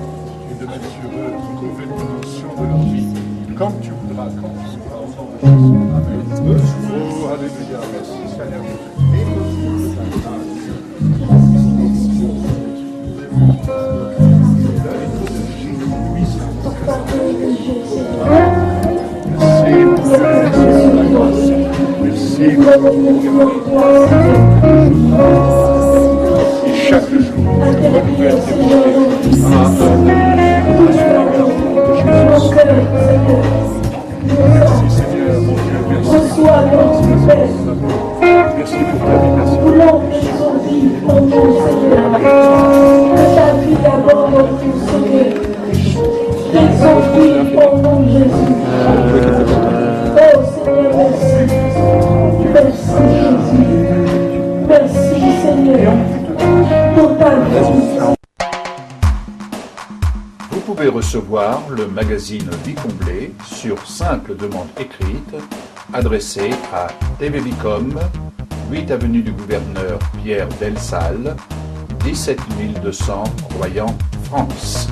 et de mettre sur eux une nouvelle dimension de leur vie. Comme tu voudras, quand tu voudras, au nom de Jésus. Amen. Oh, alléluia, merci Seigneur. Et chaque jour, renouvelle tes bontés. Merci Seigneur, mon Dieu, merci. Merci pour ta vie, merci. Que ta vie d'abord notre Seigneur. Exauce au nom de Jésus. Oh Seigneur, merci. Merci Jésus. Merci Seigneur pour ta vie. Vous pouvez recevoir le magazine Vie comblée sur simple demande écrite adressée à TV Vicom, 8 avenue du Gouverneur Pierre Delsalle, 17 200 Royan, France.